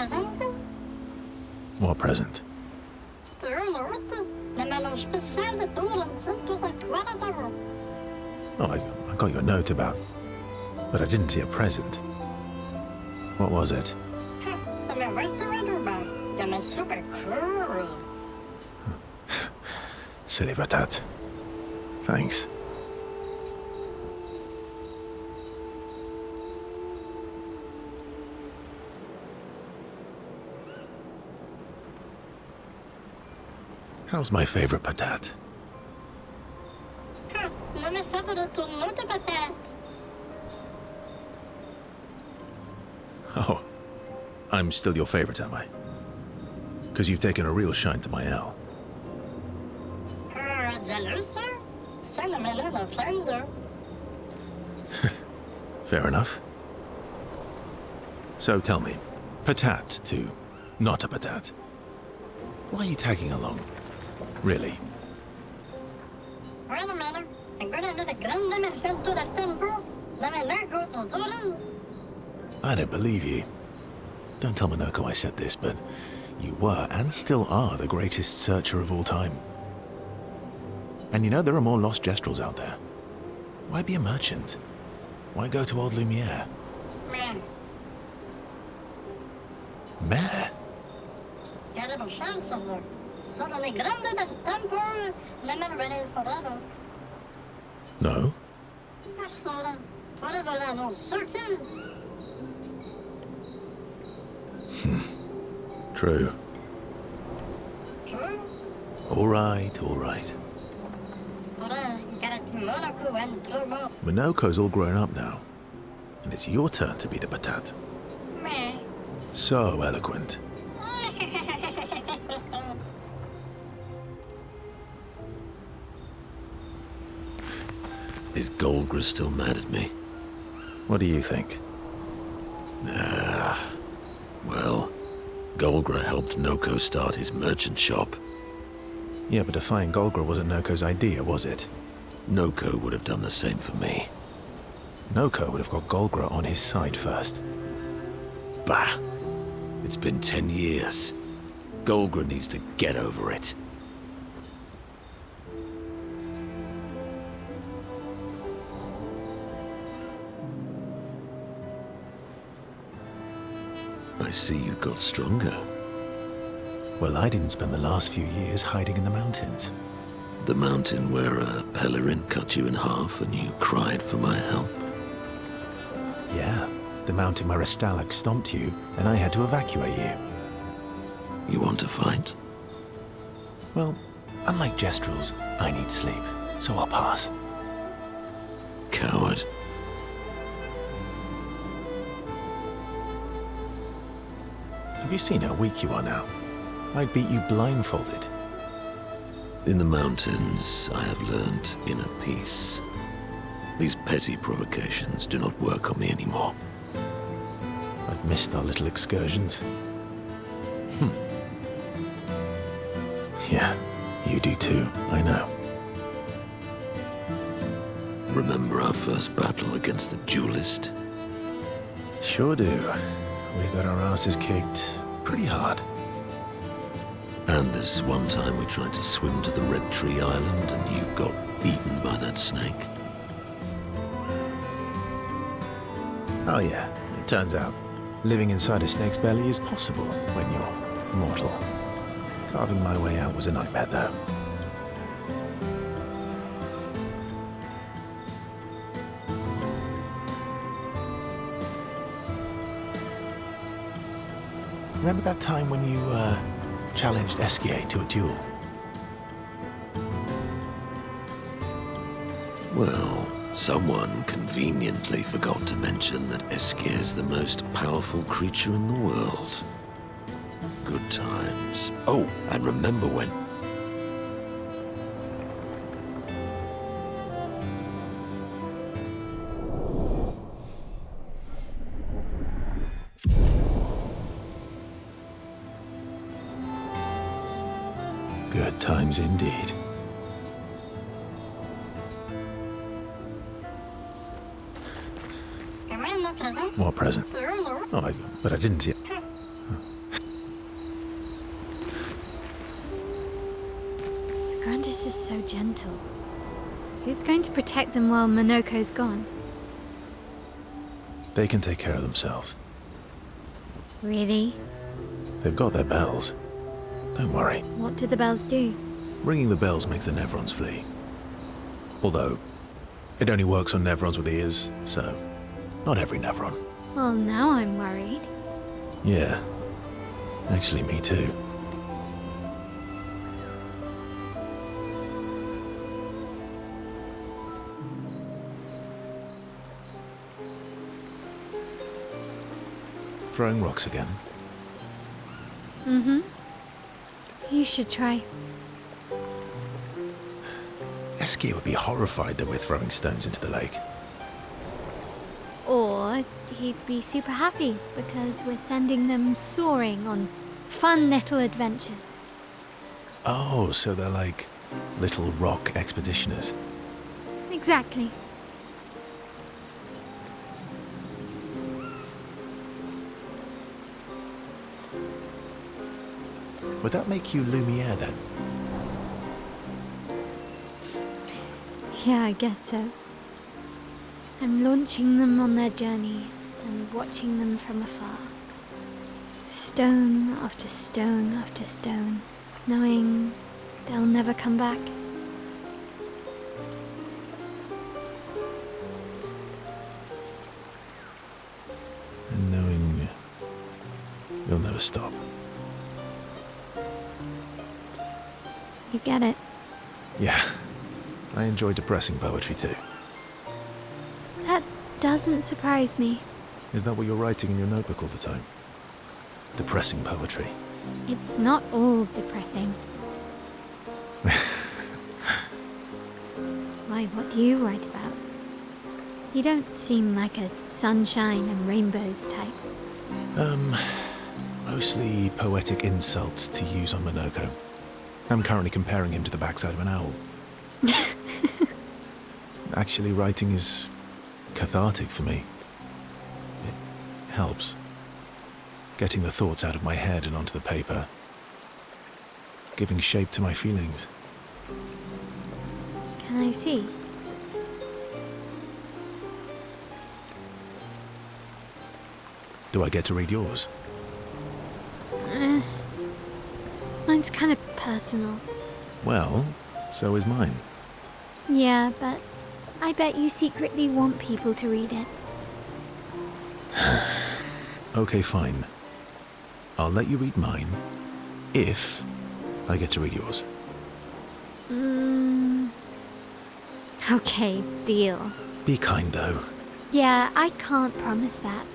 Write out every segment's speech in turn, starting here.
presente? What present? Le mélange spécial de Dorancy plus un quarter. Oh, I got your note about... But I didn't see a present. What was it? De mijn werkgever, de mijn super cool. Silly patat. Thanks. How's my favorite patat? Mijn favoriete notenpatat. Oh, I'm still your favorite, am I? Because you've taken a real shine to my L. Jealous, sir? Ça ne m'a l'air d'un flounder. Fair enough. So tell me, patat to not a patat. Why are you tagging along? Really? Wait a minute. I'm gonna do the grande emergento del tempo. La menargo to Zorin. I don't believe you. Don't tell Minoko I said this, but you were and still are the greatest searcher of all time. And you know there are more lost gestrels out there. Why be a merchant? Why go to old Lumière? Man. Mare? Terrible chance on there. Sono le grande del tempo. Le menargo forever. No? Persona. Forever and all circle. True. True? All right, all right. Minoko's all grown up now, and it's your turn to be the patat. Me. So eloquent. Is Golgra still mad at me? What do you think? Well, Golgra helped Noko start his merchant shop. Yeah, but defying Golgra wasn't Noko's idea, was it? Noko would have done the same for me. Noko would have got Golgra on his side first. Bah! It's been 10 years. Golgra needs to get over it. I see you got stronger. Well, I didn't spend the last few years hiding in the mountains. The mountain where a pelerin cut you in half and you cried for my help. Yeah, the mountain where a stalag stomped you and I had to evacuate you. You want to fight? Well, unlike Gestrels, I need sleep, so I'll pass. Coward. Have you seen how weak you are now? I'd beat you blindfolded. In the mountains, I have learned inner peace. These petty provocations do not work on me anymore. I've missed our little excursions. Yeah, you do too, I know. Remember our first battle against the duelist? Sure do. We got our asses kicked pretty hard. And this one time we tried to swim to the Red Tree Island and you got eaten by that snake. Oh yeah, it turns out living inside a snake's belly is possible when you're mortal. Carving my way out was a nightmare though. Remember that time when you, challenged Esquier to a duel? Well, someone conveniently forgot to mention that Esquier is the most powerful creature in the world. Good times. Oh, and remember when... Good times indeed. What present? Oh, but I didn't see it. Paintress is so gentle. Who's going to protect them while Monoko's gone? They can take care of themselves. Really? They've got their bells. Don't worry. What do the bells do? Ringing the bells makes the Nevrons flee. Although, it only works on Nevrons with ears, so not every Nevron. Well, now I'm worried. Yeah. Actually, me too. Throwing rocks again? Mm-hmm. You should try. Eskia would be horrified that we're throwing stones into the lake. Or he'd be super happy because we're sending them soaring on fun little adventures. Oh, so they're like little rock expeditioners. Exactly. Would that make you Lumière then? Yeah, I guess so. I'm launching them on their journey and watching them from afar. Stone after stone after stone, knowing they'll never come back. And knowing you'll never stop. You get it? Yeah. I enjoy depressing poetry too. That doesn't surprise me. Is that what you're writing in your notebook all the time? Depressing poetry. It's not all depressing. Why, what do you write about? You don't seem like a sunshine and rainbows type. Mostly poetic insults to use on Monoko. I'm currently comparing him to the backside of an owl. Actually, writing is cathartic for me. It helps. Getting the thoughts out of my head and onto the paper. Giving shape to my feelings. Can I see? Do I get to read yours? Mine's kind of personal. Well, so is mine. Yeah, but I bet you secretly want people to read it. Okay, fine. I'll let you read mine, if I get to read yours. Okay, deal. Be kind, though. Yeah, I can't promise that.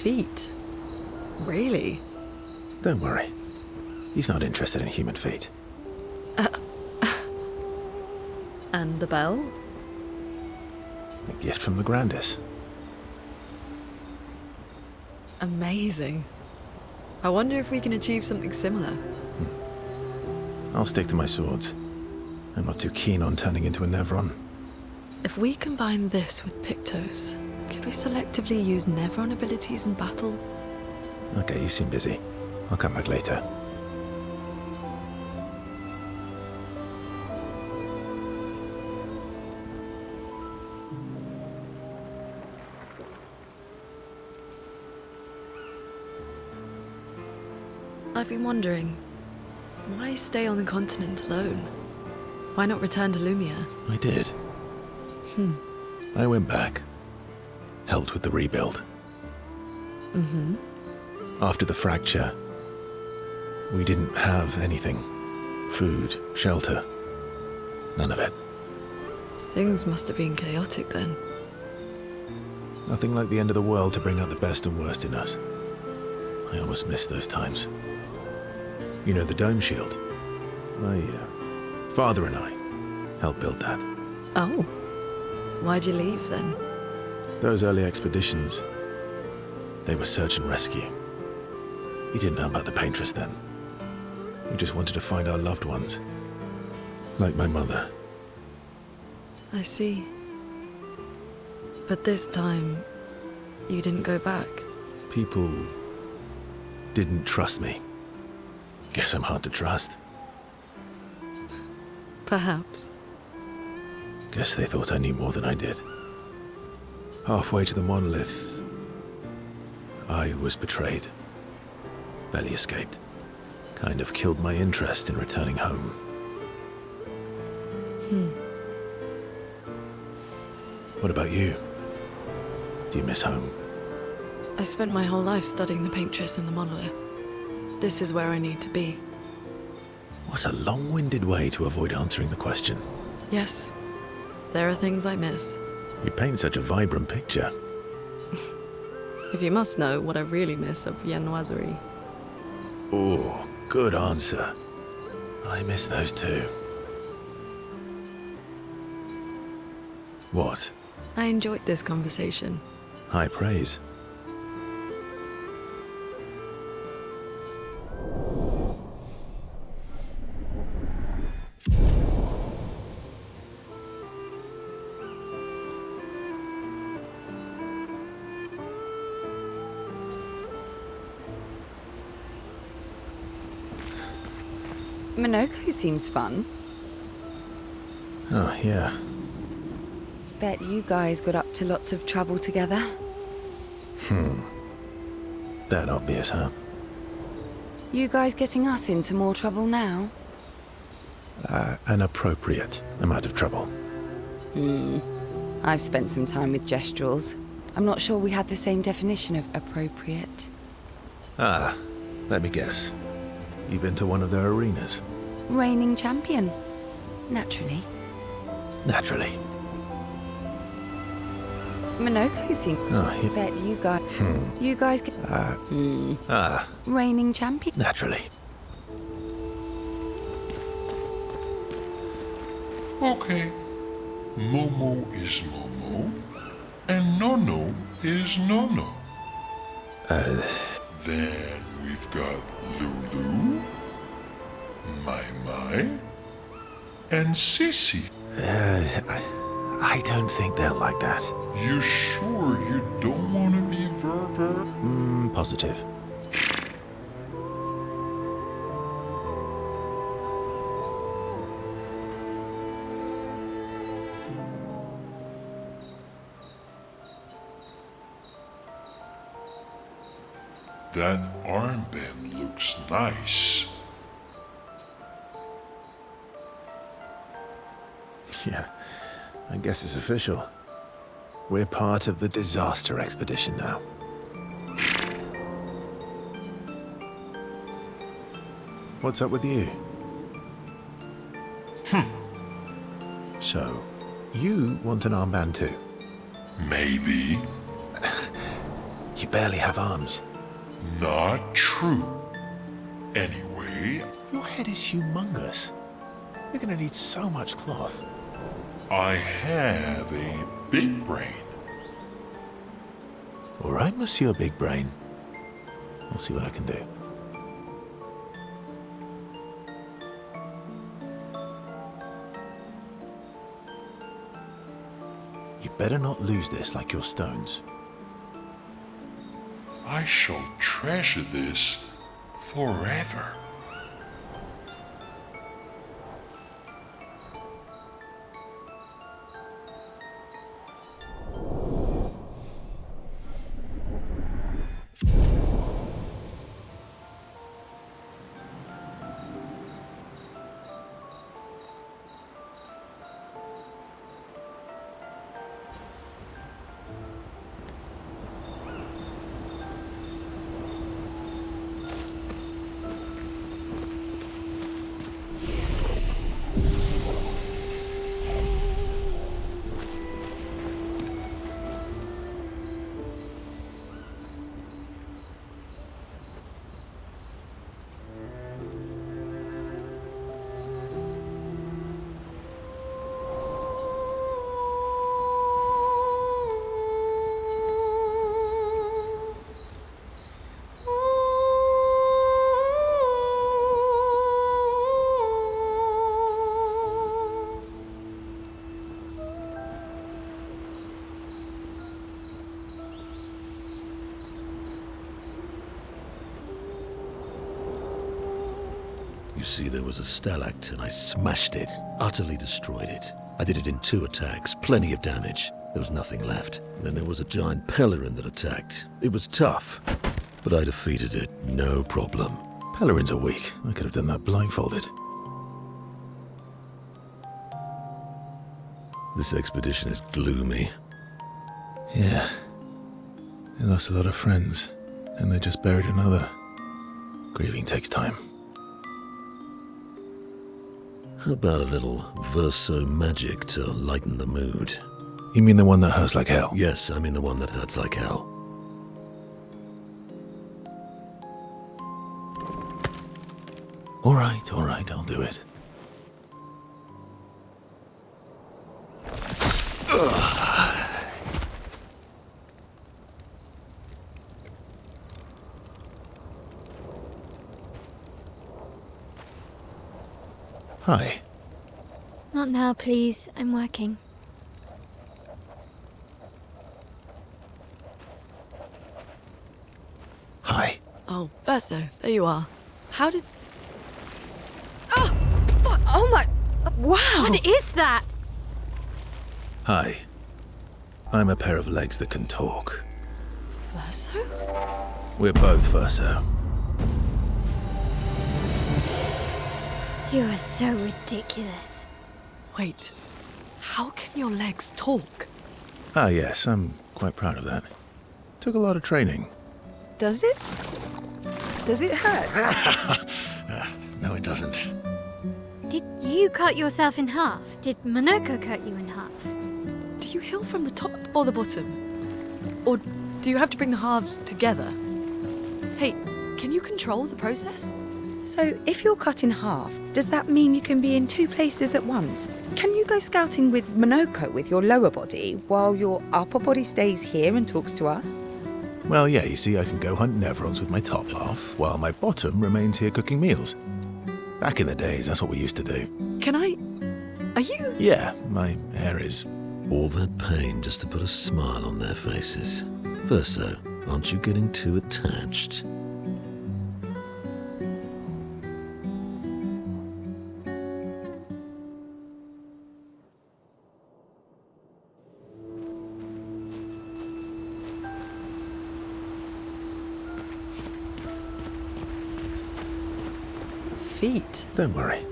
Feet? Really? Don't worry. He's not interested in human feet. And the bell? A gift from the Grandis. Amazing. I wonder if we can achieve something similar. I'll stick to my swords. I'm not too keen on turning into a Nevron. If we combine this with Pictos, could we selectively use Nevron abilities in battle? Okay, you seem busy. I'll come back later. I've been wondering, why stay on the continent alone? Why not return to Lumière? I did. I went back. Helped with the rebuild. After the fracture, we didn't have anything. Food, shelter. None of it. Things must have been chaotic then. Nothing like the end of the world to bring out the best and worst in us. I almost missed those times. You know the dome shield? Father and I helped build that. Oh. Why'd you leave then? Those early expeditions, they were search and rescue. We didn't know about the Paintress then. We just wanted to find our loved ones. Like my mother. I see. But this time, you didn't go back. People didn't trust me. Guess I'm hard to trust. Perhaps. Guess they thought I knew more than I did. Halfway to the monolith, I was betrayed. Barely escaped. Kind of killed my interest in returning home. What about you? Do you miss home? I spent my whole life studying the Paintress and the monolith. This is where I need to be. What a long-winded way to avoid answering the question. Yes, there are things I miss. You paint such a vibrant picture. If you must know what I really miss of viennoiserie. Oh, good answer. I miss those too. What? I enjoyed this conversation. High praise. Minoko seems fun. Oh, yeah. Bet you guys got up to lots of trouble together. That obvious, huh? You guys getting us into more trouble now? An appropriate amount of trouble. I've spent some time with gestrels. I'm not sure we had the same definition of appropriate. Ah, let me guess. You've been to one of their arenas? Reigning champion. Naturally. Naturally. Minoko seems... Oh, yeah. Bet you guys... You guys get... Reigning champion. Naturally. Okay. Momo is Momo, and Nono is Nono. Then we've got Lulu, Mai, and Sissy. I don't think they'll like that. You sure you don't want to be Ver? Positive. That armband looks nice. Yeah, I guess it's official. We're part of the disaster expedition now. What's up with you? So, you want an armband too? Maybe. You barely have arms. Not true. Anyway, Your head is humongous. You're gonna need so much cloth. I have a big brain. All right, Monsieur Big Brain. I'll see what I can do. You better not lose this like your stones. I shall treasure this forever. You see, there was a stalact and I smashed it, utterly destroyed it. I did it in 2 attacks, plenty of damage. There was nothing left. Then there was a giant Pellerin that attacked. It was tough, but I defeated it, no problem. Pellerins are weak. I could have done that blindfolded. This expedition is gloomy. Yeah. They lost a lot of friends, and they just buried another. Grieving takes time. How about a little Verso magic to lighten the mood? You mean the one that hurts like hell? Yes, I mean the one that hurts like hell. All right, I'll do it. Hi. Not now, please. I'm working. Hi. Oh, Verso, there you are. How did... Oh! Fuck! Oh my... Wow! What is that? Hi. I'm a pair of legs that can talk. Verso? We're both Verso. You are so ridiculous. Wait, how can your legs talk? Ah, yes, I'm quite proud of that. Took a lot of training. Does it? Does it hurt? No, it doesn't. Did you cut yourself in half? Did Monoko cut you in half? Do you heal from the top or the bottom? Or do you have to bring the halves together? Hey, can you control the process? So, if you're cut in half, does that mean you can be in 2 places at once? Can you go scouting with Monoko with your lower body, while your upper body stays here and talks to us? Well, yeah, you see, I can go hunt Nevrons with my top half, while my bottom remains here cooking meals. Back in the days, that's what we used to do. Can I... Are you... Yeah, my hair is... All that pain just to put a smile on their faces. Verso, aren't you getting too attached? feet? Don't worry.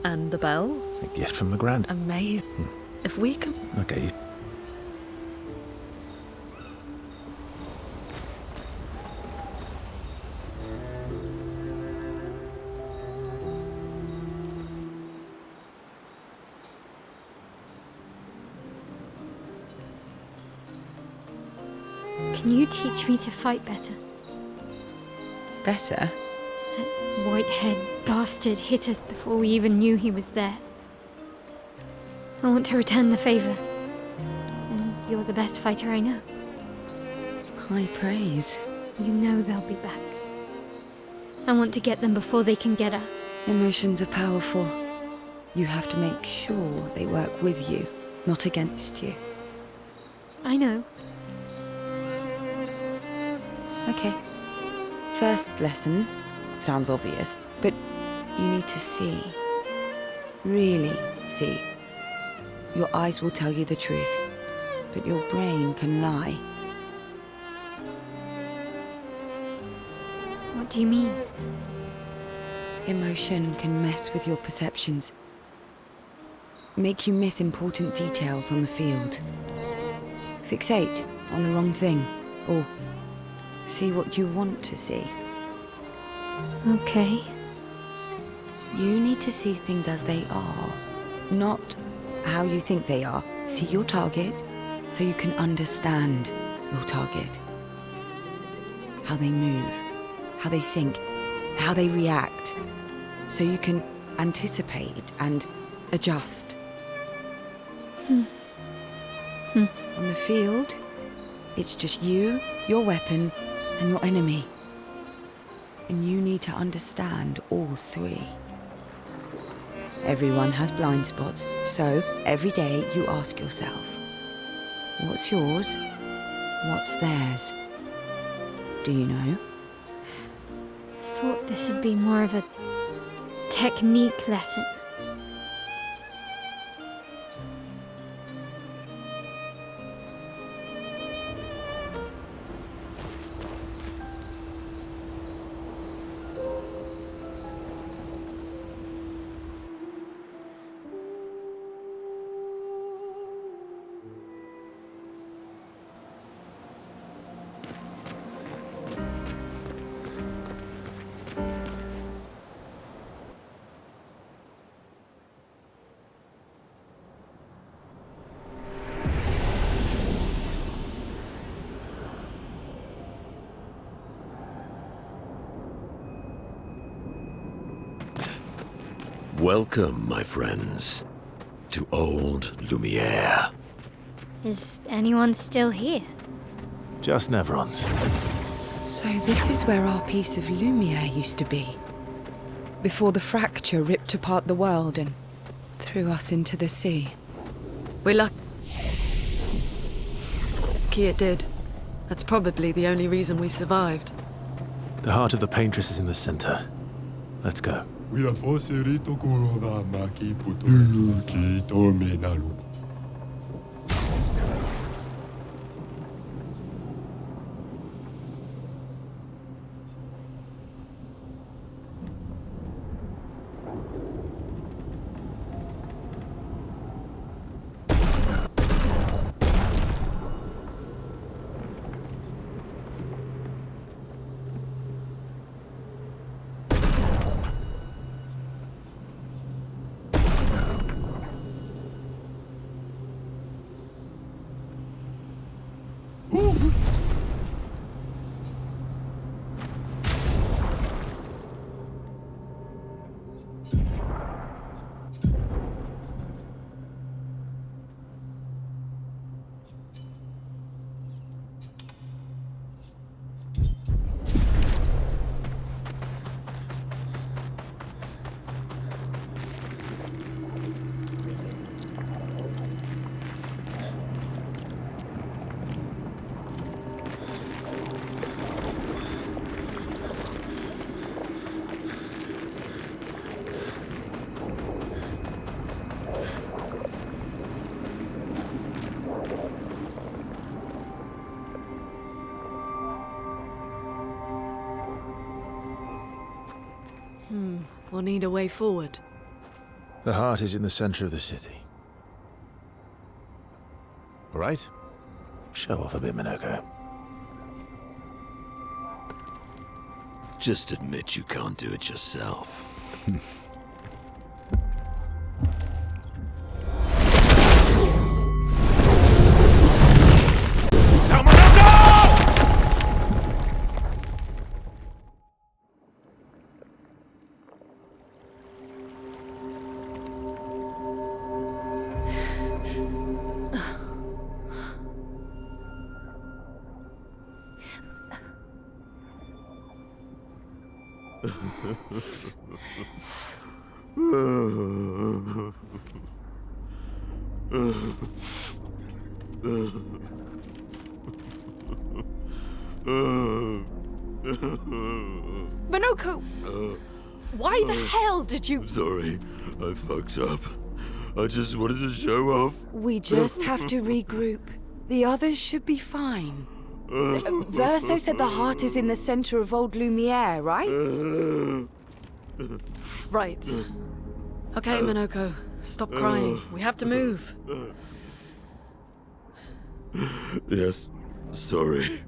And the bell? A gift from the Grand. Amazing. If we can... Okay. Can you teach me to fight better? Better? That white-haired bastard hit us before we even knew he was there. I want to return the favor. And you're the best fighter I know. High praise. You know they'll be back. I want to get them before they can get us. Emotions are powerful. You have to make sure they work with you, not against you. I know. Okay. First lesson. Sounds obvious, but you need to see. Really see. Your eyes will tell you the truth, but your brain can lie. What do you mean? Emotion can mess with your perceptions. Make you miss important details on the field. Fixate on the wrong thing, or see what you want to see. Okay. You need to see things as they are, not how you think they are. See your target so you can understand your target. How they move, how they think, how they react, so you can anticipate and adjust. On the field, it's just you, your weapon, and your enemy. And you need to understand all three. Everyone has blind spots, so every day you ask yourself, what's yours? What's theirs? Do you know? Thought this would be more of a technique lesson. Welcome, my friends, to old Lumière. Is anyone still here? Just Nevrons. So this is where our piece of Lumière used to be. Before the fracture ripped apart the world and threw us into the sea. We're lucky it did. That's probably the only reason we survived. The heart of the Paintress is in the center. Let's go. We'll need a way forward. The heart is in the center of the city. All right? Show off a bit, Minoko. Just admit you can't do it yourself. Minoko! Why the hell did you... Sorry, I fucked up. I just wanted to show off. We just have to regroup. The others should be fine. Verso said the heart is in the center of old Lumière, right? Right. Okay, Minoko. Stop crying. We have to move. Yes, sorry.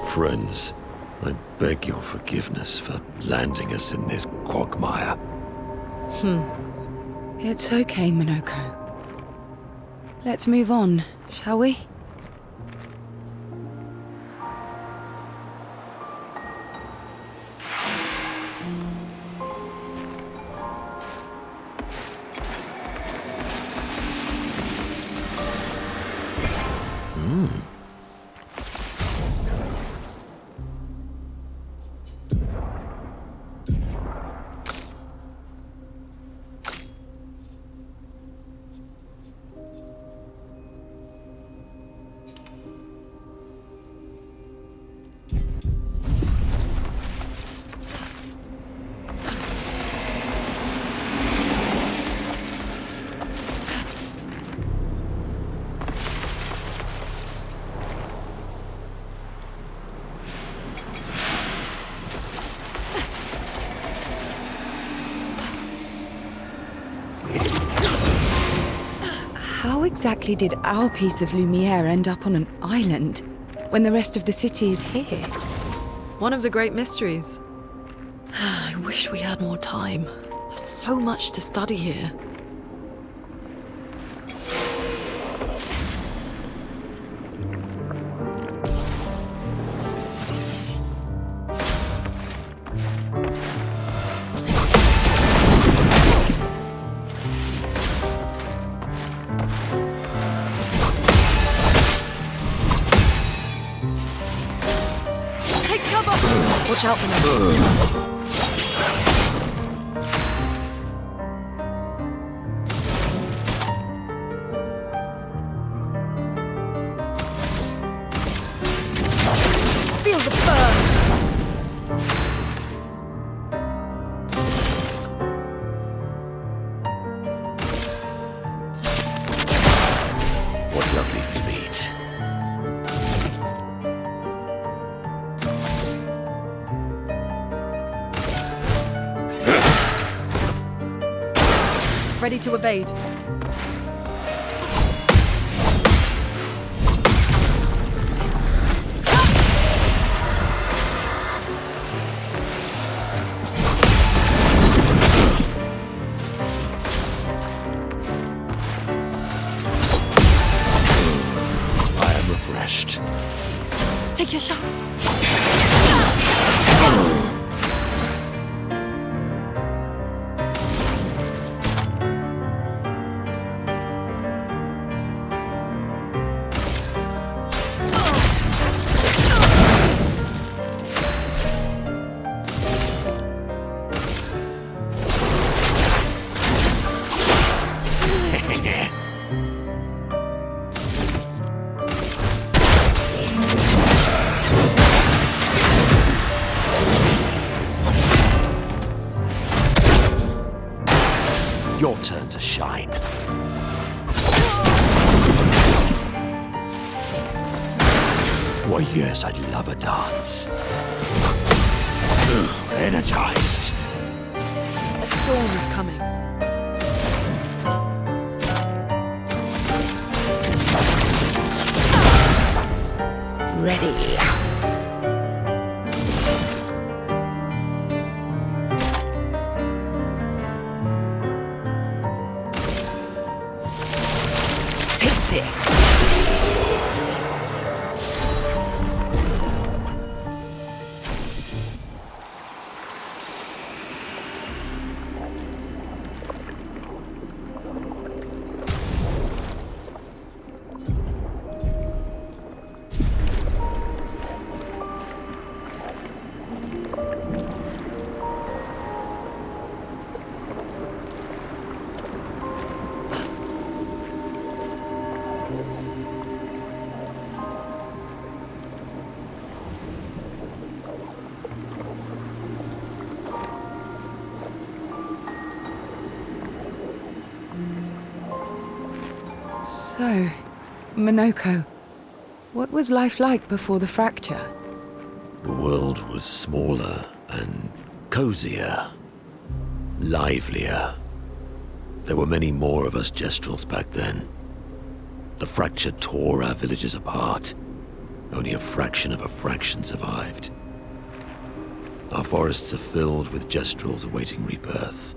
Friends, I beg your forgiveness for landing us in this quagmire. It's okay, Minoko. Let's move on, shall we? How exactly did our piece of Lumière end up on an island when the rest of the city is here? One of the great mysteries. I wish we had more time. There's so much to study here. Take cover! Watch out for them. Feel the burn! What lovely feet. Ready to evade. I am refreshed. Take your shot. Your turn to shine. Why, yes, I'd love a dance. Energized. A storm is coming. Ready. Take this. So, Minoko, what was life like before the fracture? The world was smaller and cozier, livelier. There were many more of us Gestrels back then. The fracture tore our villages apart. Only a fraction of a fraction survived. Our forests are filled with Gestrels awaiting rebirth.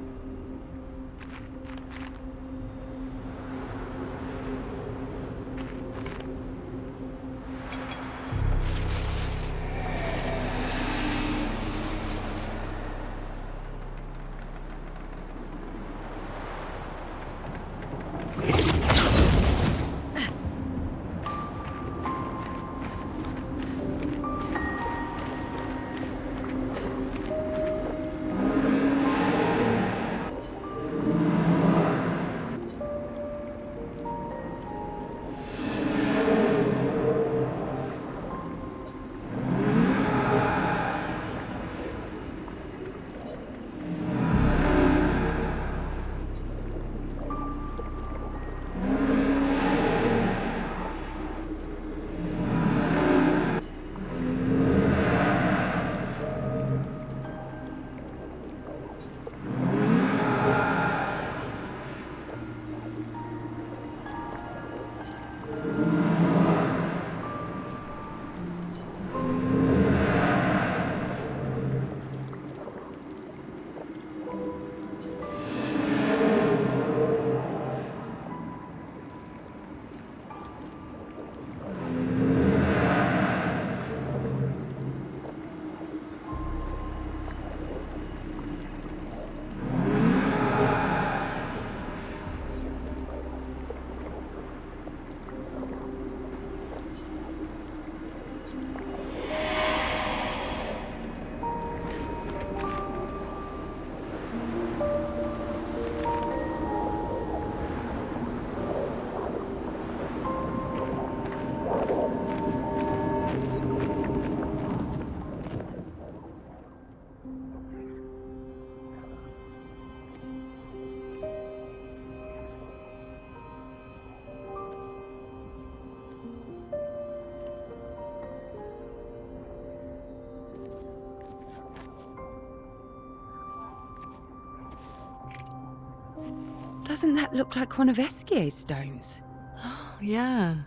Doesn't that look like one of Esquier's stones? Oh, yeah.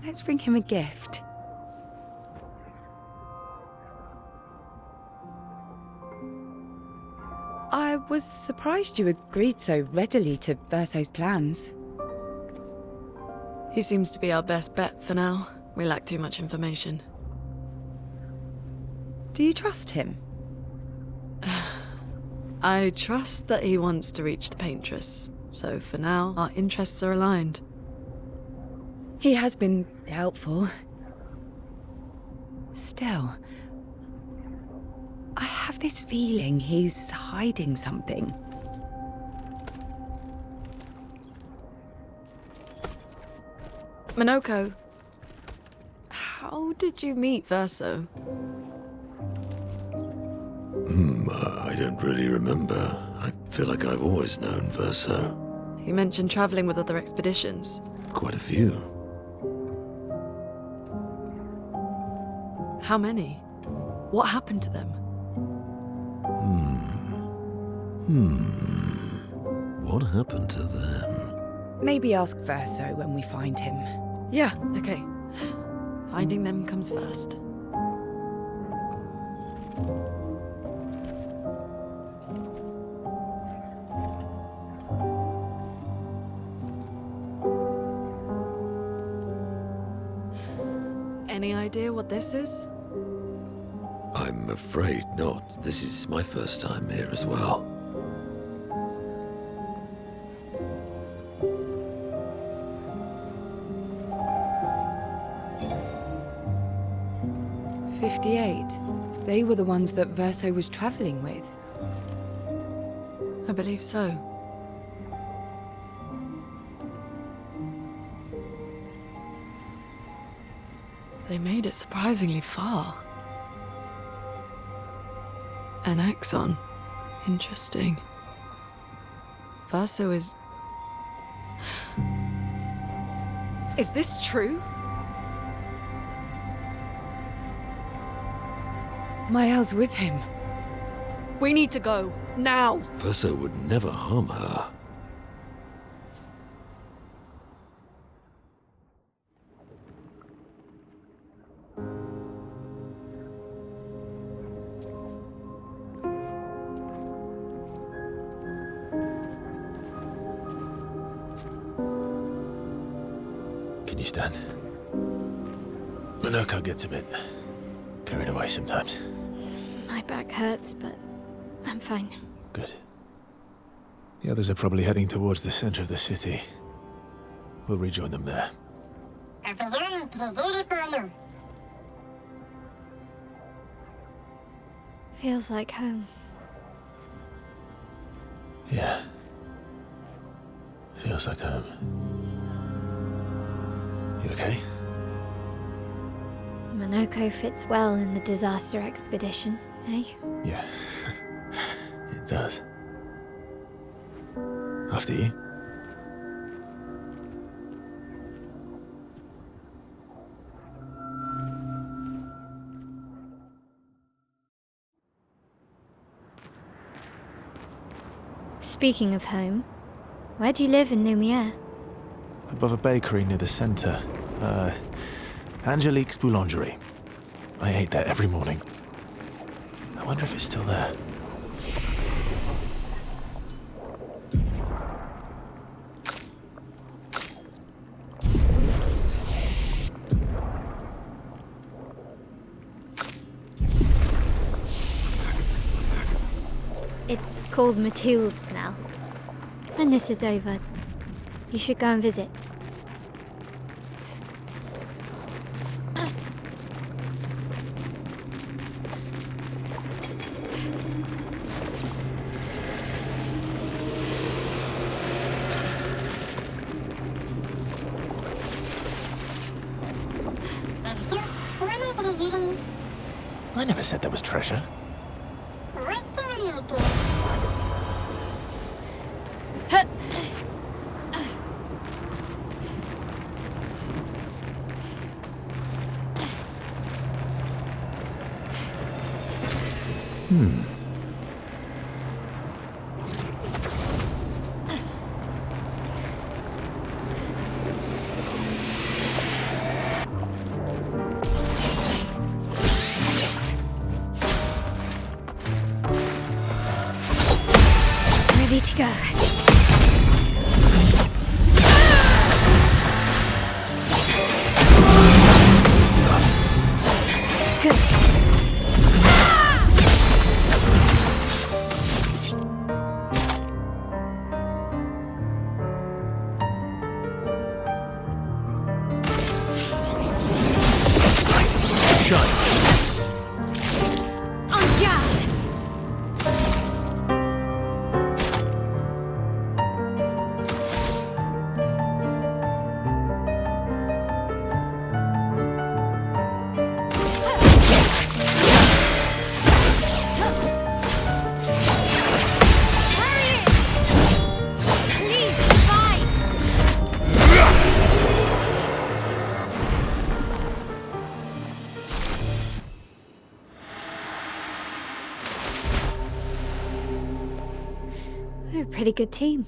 Let's bring him a gift. I was surprised you agreed so readily to Verso's plans. He seems to be our best bet for now. We lack too much information. Do you trust him? I trust that he wants to reach the Paintress, so for now, our interests are aligned. He has been helpful. Still, I have this feeling he's hiding something. Minoko, how did you meet Verso? I don't really remember. I feel like I've always known Verso. You mentioned traveling with other expeditions. Quite a few. How many? What happened to them? What happened to them? Maybe ask Verso when we find him. Yeah, okay. Finding them comes first. Any idea what this is? I'm afraid not. This is my first time here as well. They were the ones that Verso was traveling with. I believe so. They made it surprisingly far. An axon. Interesting. Verso is... Is this true? Mael's with him. We need to go. Now! Verso would never harm her. Can you stand? Minoko gets a bit carried away sometimes. My back hurts, but I'm fine. Good. The others are probably heading towards the center of the city. We'll rejoin them there. Feels like home. Yeah. Feels like home. You okay? Minoko fits well in the disaster expedition, eh? Yeah. It does. After you. Speaking of home, where do you live in Lumière? Above a bakery near the center. Angelique's Boulangerie. I ate there every morning. I wonder if it's still there. It's called Mathilde's now. When this is over, you should go and visit. I never said there was treasure. to go. It's good. We're a pretty good team.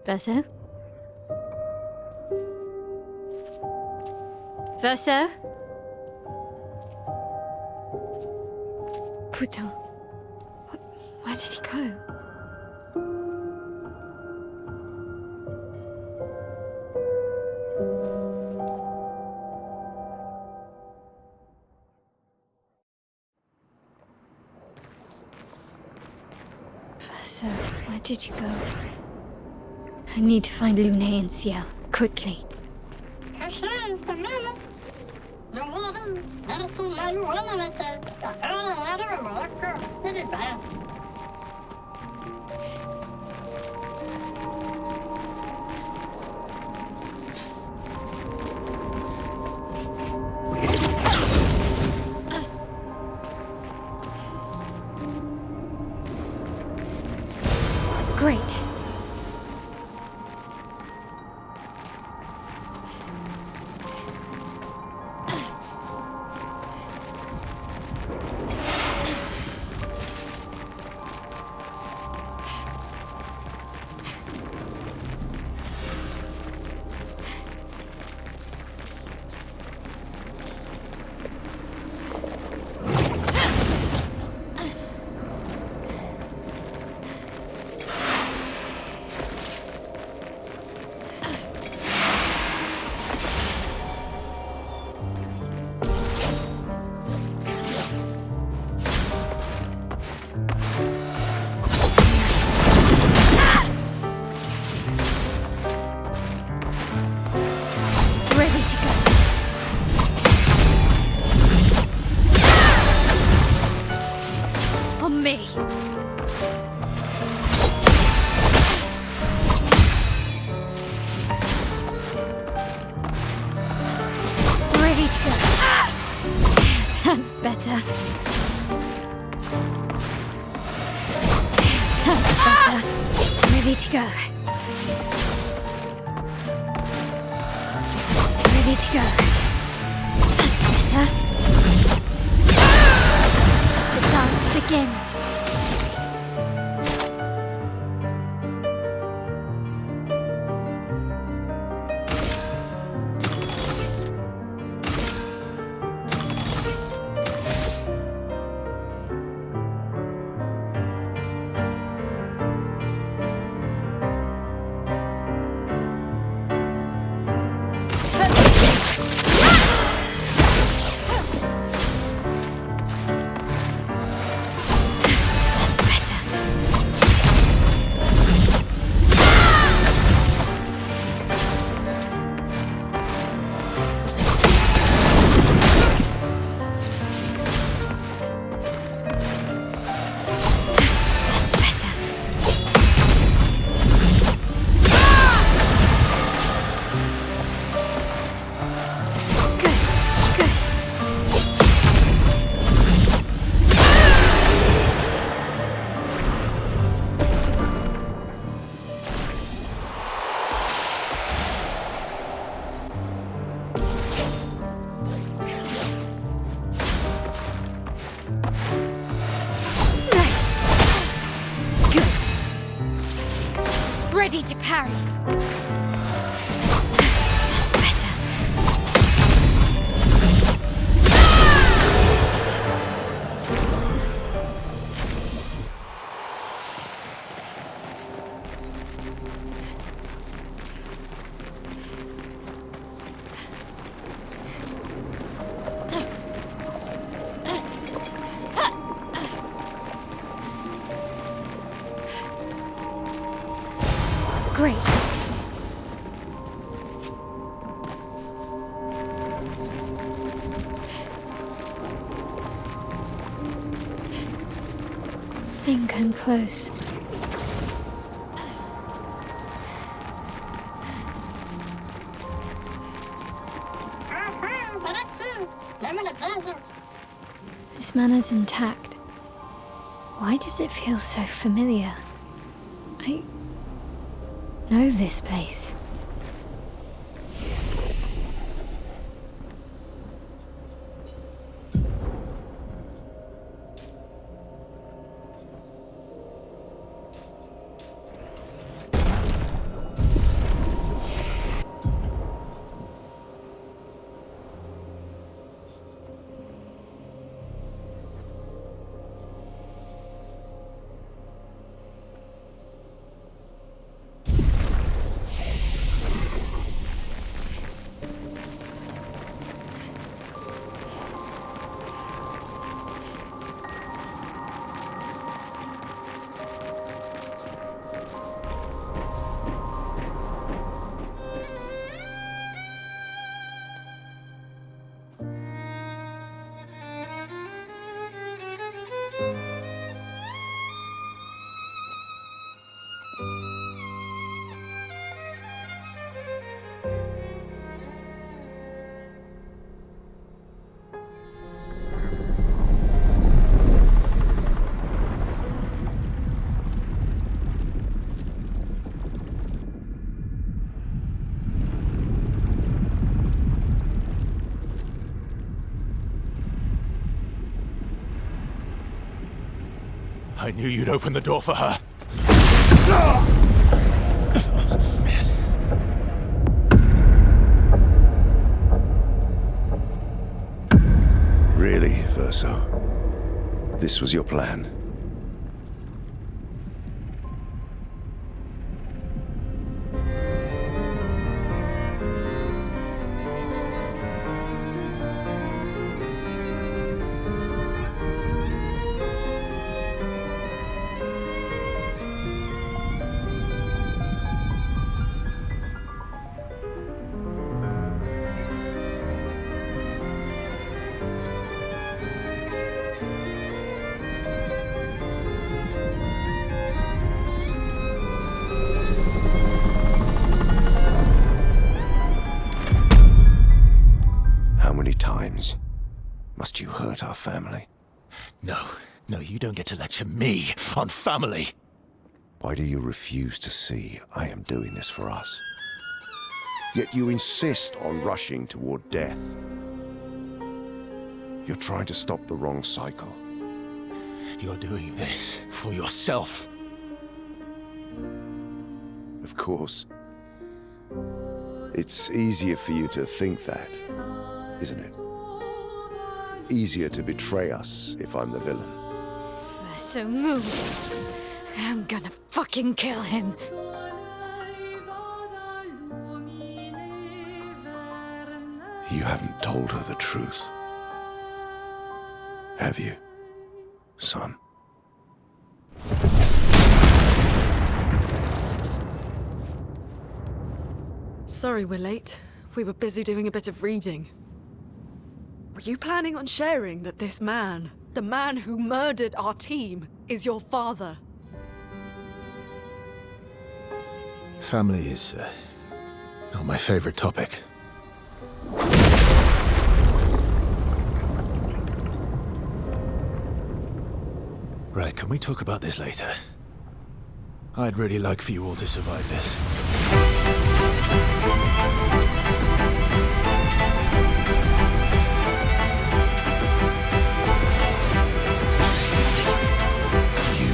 Verso? Verso? Putain. Where did he go? Verso, where did you go? I need to find Lumière and Ciel, quickly. Kanske stämmer. Lumière, där som man lånar lite. Så ölen är det med mörker. Det är bara. Great. Ready to go. On me. Ready to go. That's better. That's better. Ready to go. Ready to go. That's better. The dance begins. Ready to parry. That's better. think I'm close. This manor's intact. Why does it feel so familiar? I know this place. I knew you'd open the door for her. Really, Verso? This was your plan? Must you hurt our family? No, you don't get to lecture me on family. Why do you refuse to see I am doing this for us? Yet you insist on rushing toward death. You're trying to stop the wrong cycle. You're doing this for yourself. Of course. It's easier for you to think that, isn't it? Easier to betray us if I'm the villain. So move. I'm gonna fucking kill him. You haven't told her the truth. Have you, son? Sorry we're late. We were busy doing a bit of reading. Were you planning on sharing that this man, the man who murdered our team, is your father? Family is not my favorite topic. Right, can we talk about this later? I'd really like for you all to survive this.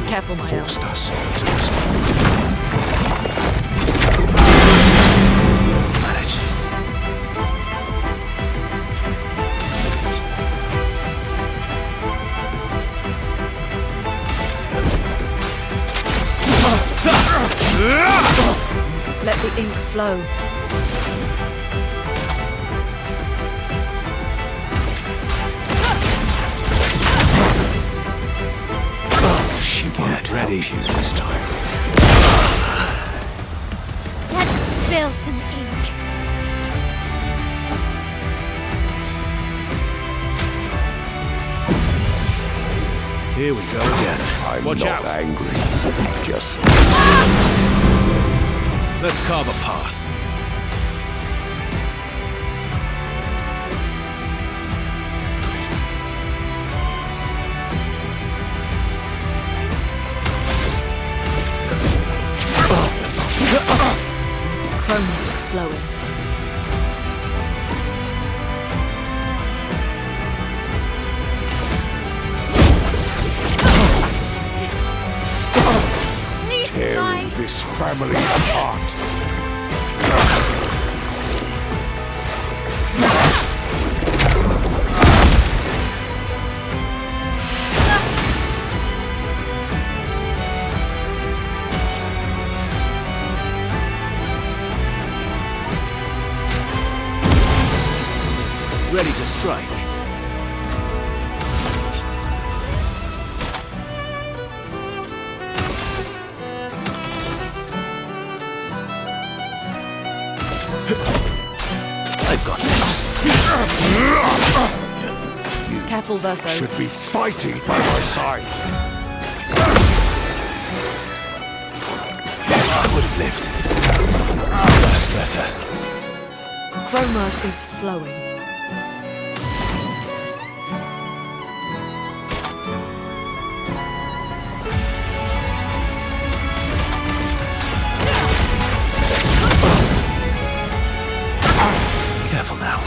Careful, Maya. Forced us to respond. Manage. Let the ink flow. She won't ready you this time. Let's spill some ink. Here we go again. I'm Watch not out. angry. Just Let's carve a path. Chroma is flowing. tearing this family apart. Ready to strike. I've got this. Careful, Verso. Should be fighting by my side. I would have lived. That's better. Chroma is flowing. Careful now.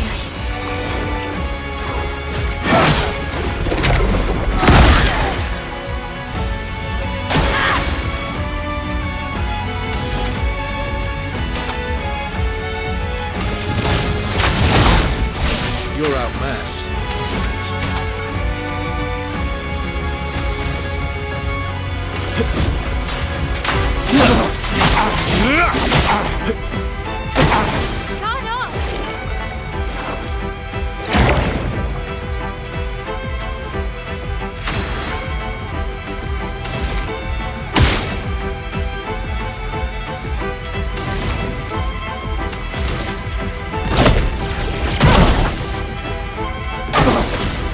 Nice. You're outmatched. Turn up!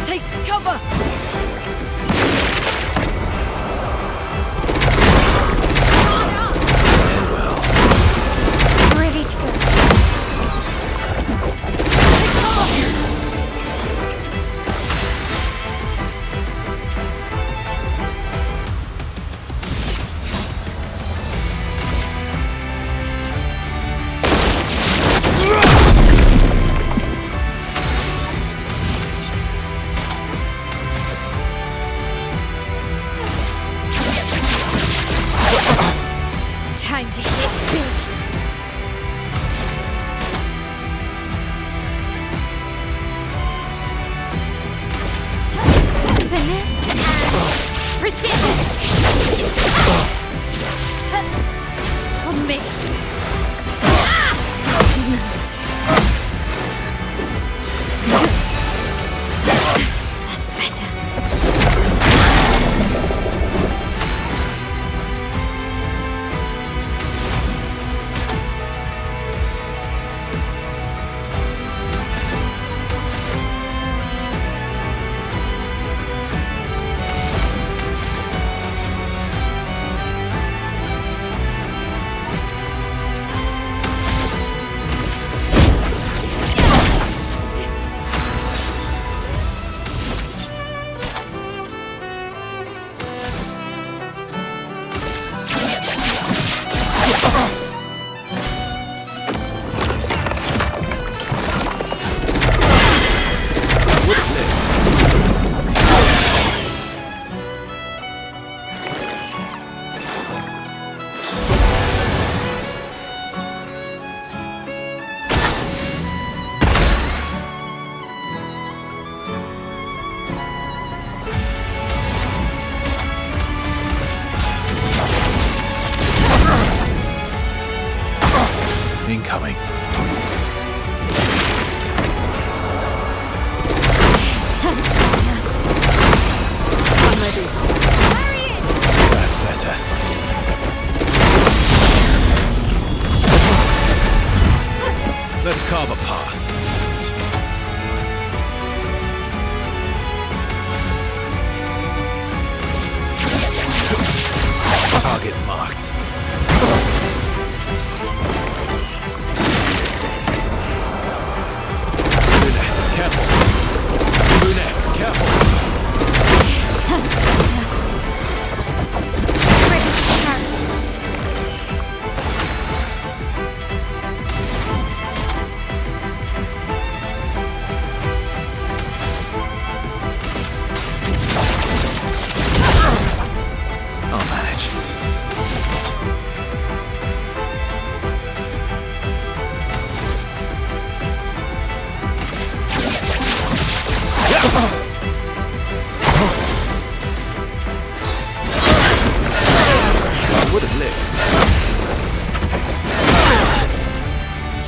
Take cover! Turn up! Ready to go. Time to hit big. Finesse and precision. On me. Nice. That's better. Incoming. I'm ready. That's better. Let's carve a path.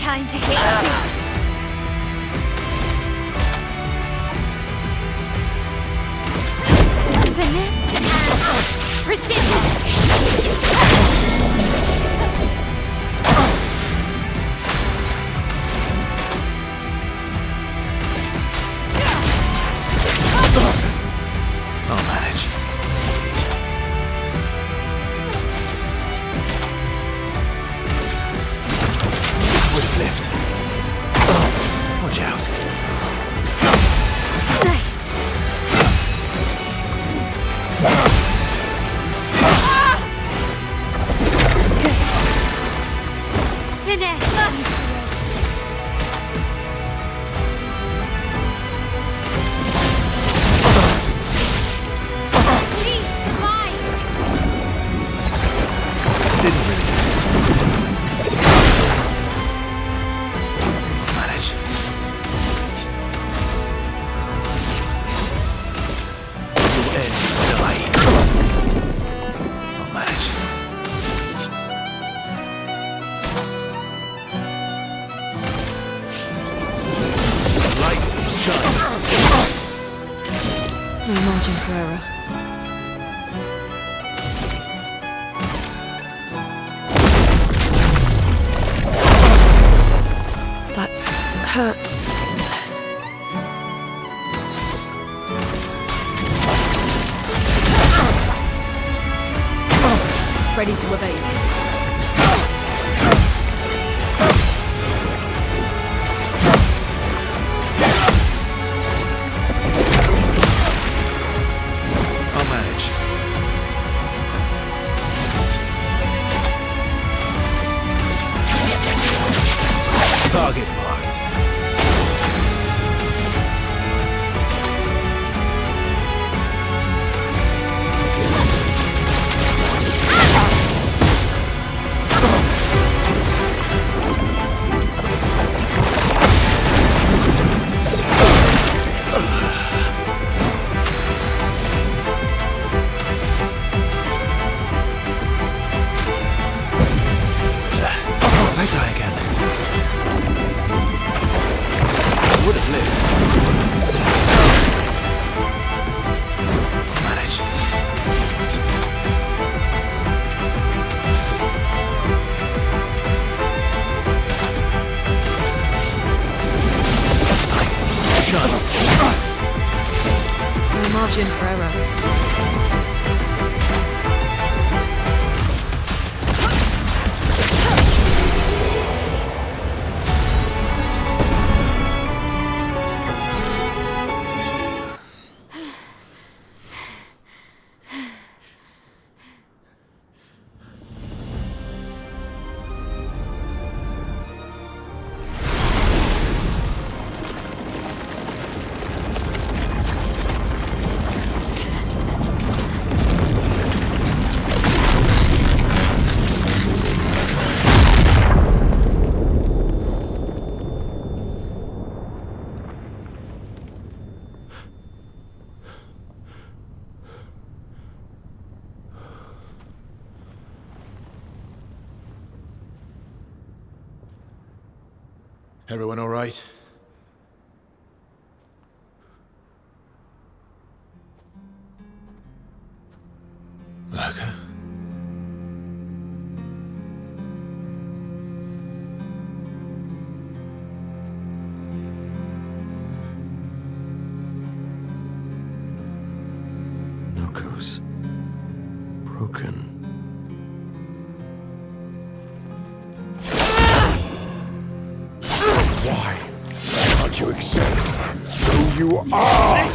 time to hit you. Finesse and precision. I'll manage. Would have lived. Watch out. Nice. Good. Finesse. No margin for error. That hurts. Ready to evade. Target marked. I die again. Would have lived. Manage. Shut. No margin for error. Everyone all right? Okay. Knuckles. Broken. Why can't you accept who you are?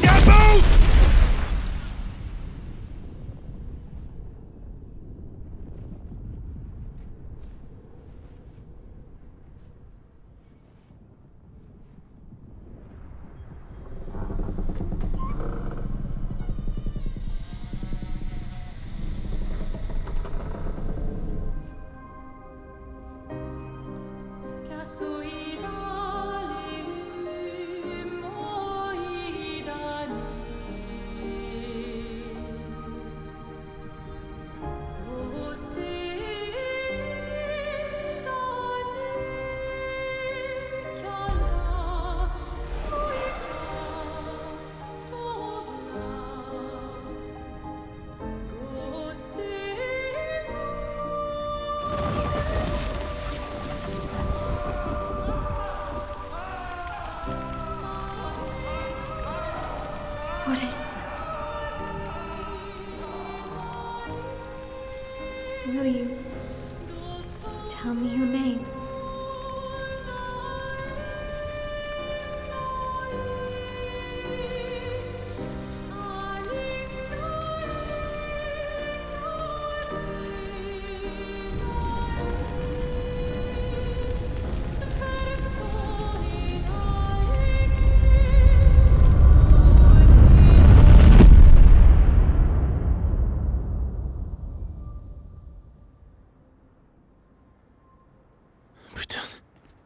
Tell me your name.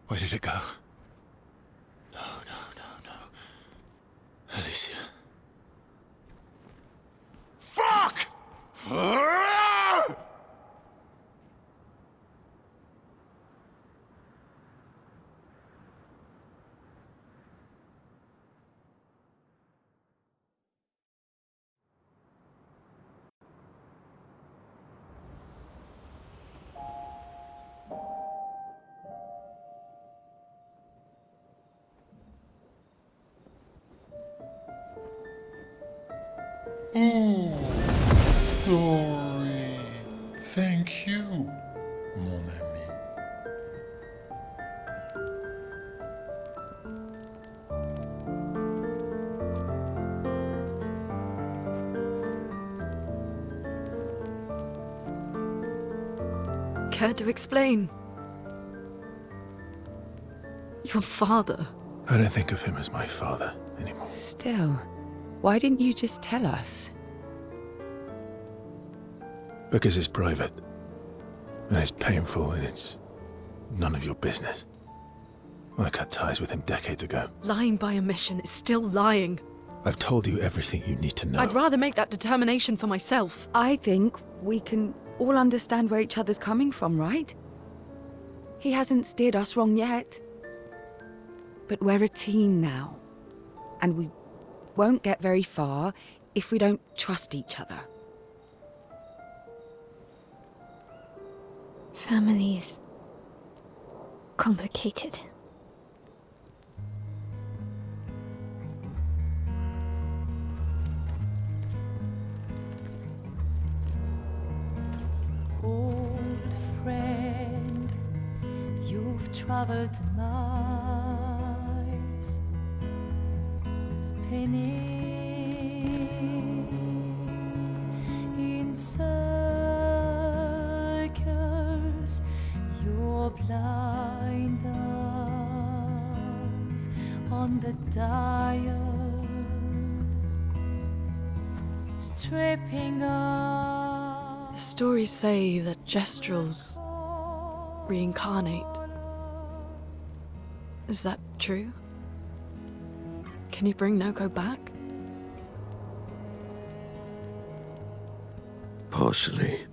Where did it go? No, no, no, no. Alicia. Fuck! Oh, Dory. Thank you, mon ami. Care to explain? Your father. I don't think of him as my father anymore. Still, why didn't you just tell us? Because it's private. And it's painful and it's none of your business. I cut ties with him decades ago. Lying by omission is still lying. I've told you everything you need to know. I'd rather make that determination for myself. I think we can all understand where each other's coming from, right? He hasn't steered us wrong yet. But we're a team now. And we won't get very far if we don't trust each other. Family's complicated. Old friend, you've traveled miles, spinning in circles, your blind eyes on the dial, stripping off. The stories say that Gestrels reincarnate. Is that true? Can you bring Noko back? Partially.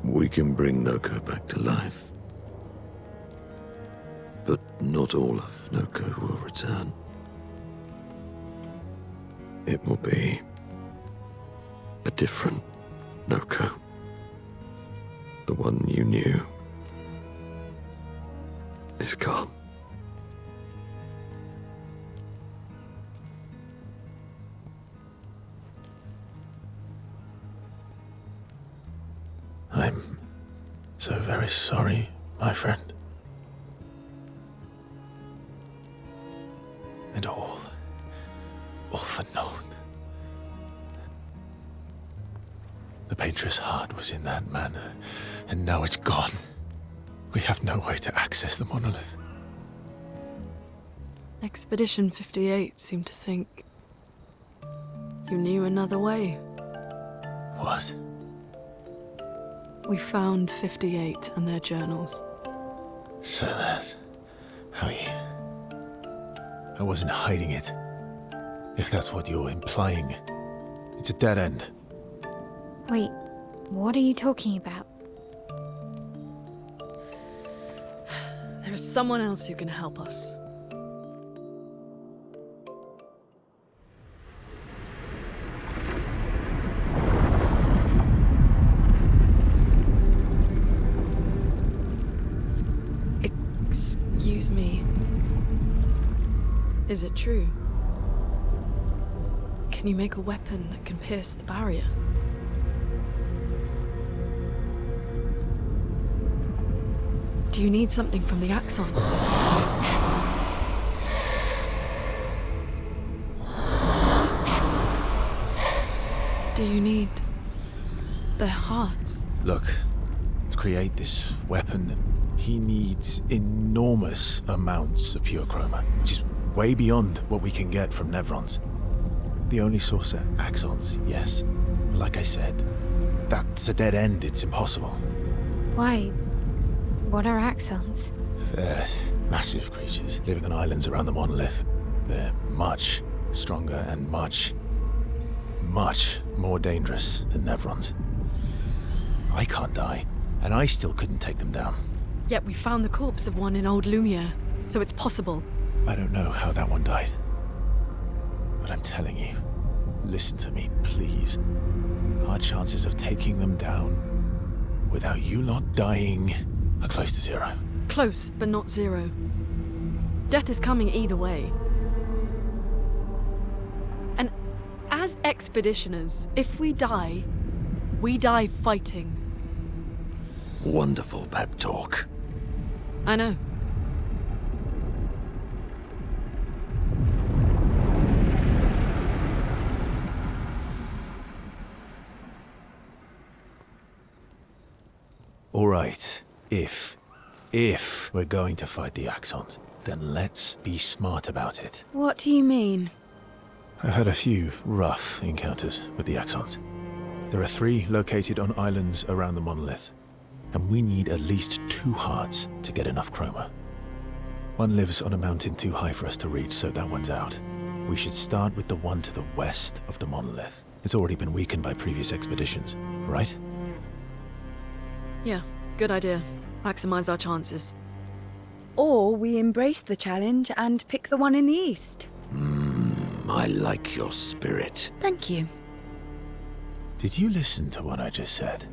We can bring Noko back to life. But not all of Noko will return. It will be a different Noko. The one you knew is gone. I'm so very sorry, my friend. And all for naught. The Paintress heart was in that manor, and now it's gone. We have no way to access the monolith. Expedition 58 seemed to think you knew another way. What? We found 58 and their journals. So that's how you... I wasn't hiding it. If that's what you're implying. It's a dead end. Wait, what are you talking about? There is someone else who can help us. Excuse me. Is it true? Can you make a weapon that can pierce the barrier? Do you need something from the axons? Do you need their hearts? Look, to create this weapon, he needs enormous amounts of pure chroma, which is way beyond what we can get from Nevrons. The only source are axons, yes. But like I said, that's a dead end. It's impossible. Why? What are axons? They're massive creatures living on islands around the monolith. They're much stronger and much more dangerous than Nevrons. I can't die, and I still couldn't take them down. Yet we found the corpse of one in old Lumière, so it's possible. I don't know how that one died. But I'm telling you, listen to me, please. Our chances of taking them down without you lot dying are close to zero. Close, but not zero. Death is coming either way. And as expeditioners, if we die fighting. Wonderful pep talk. I know. All right, if we're going to fight the Axons, then let's be smart about it. What do you mean? I've had a few rough encounters with the Axons. There are 3 located on islands around the monolith, and we need at least 2 hearts to get enough chroma. One lives on a mountain too high for us to reach, so that one's out. We should start with the one to the west of the monolith. It's already been weakened by previous expeditions, right? Yeah, good idea. Maximize our chances. Or we embrace the challenge and pick the one in the east. I like your spirit. Thank you. Did you listen to what I just said?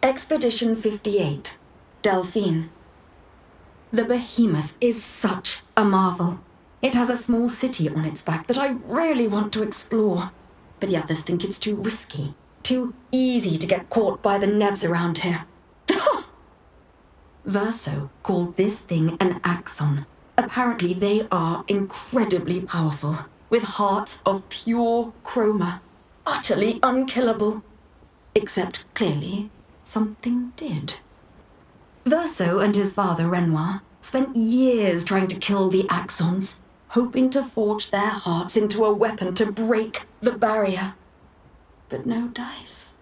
Expedition 58, Delphine. The behemoth is such a marvel. It has a small city on its back that I really want to explore, but the others think it's too risky, too easy to get caught by the Nevs around here. Verso called this thing an axon. Apparently they are incredibly powerful, with hearts of pure chroma, utterly unkillable. Except, clearly, something did. Verso and his father, Renoir, spent years trying to kill the axons, hoping to forge their hearts into a weapon to break the barrier. But no dice.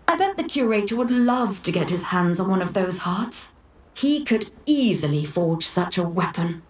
I bet the curator would love to get his hands on one of those hearts. He could easily forge such a weapon.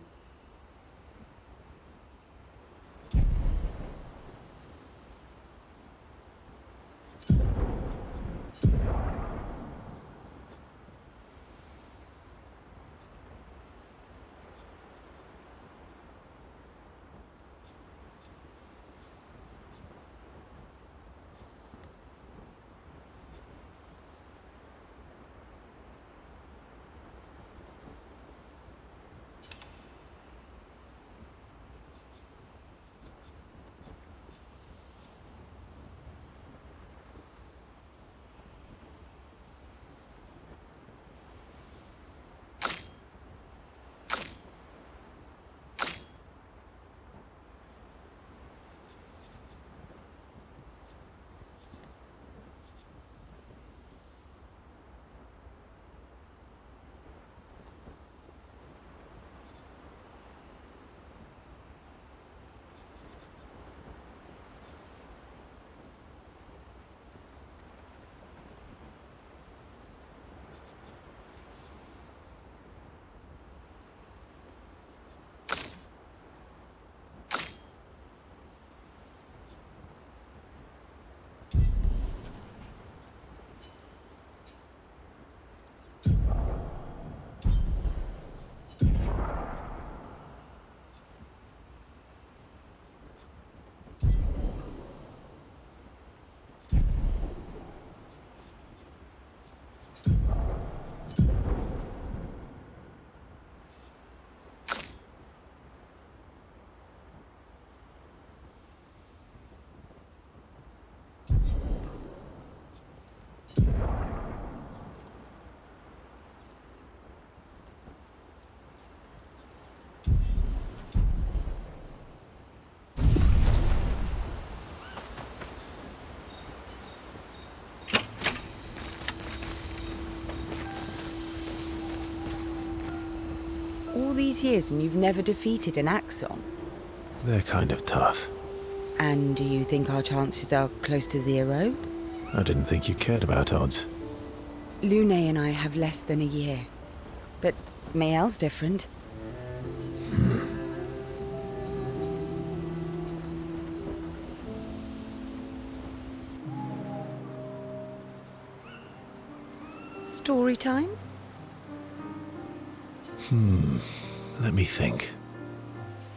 All these years and you've never defeated an Axon? They're kind of tough. And do you think our chances are close to 0? I didn't think you cared about odds. Lune and I have less than a year. But Mael's different. Story time? Let me think.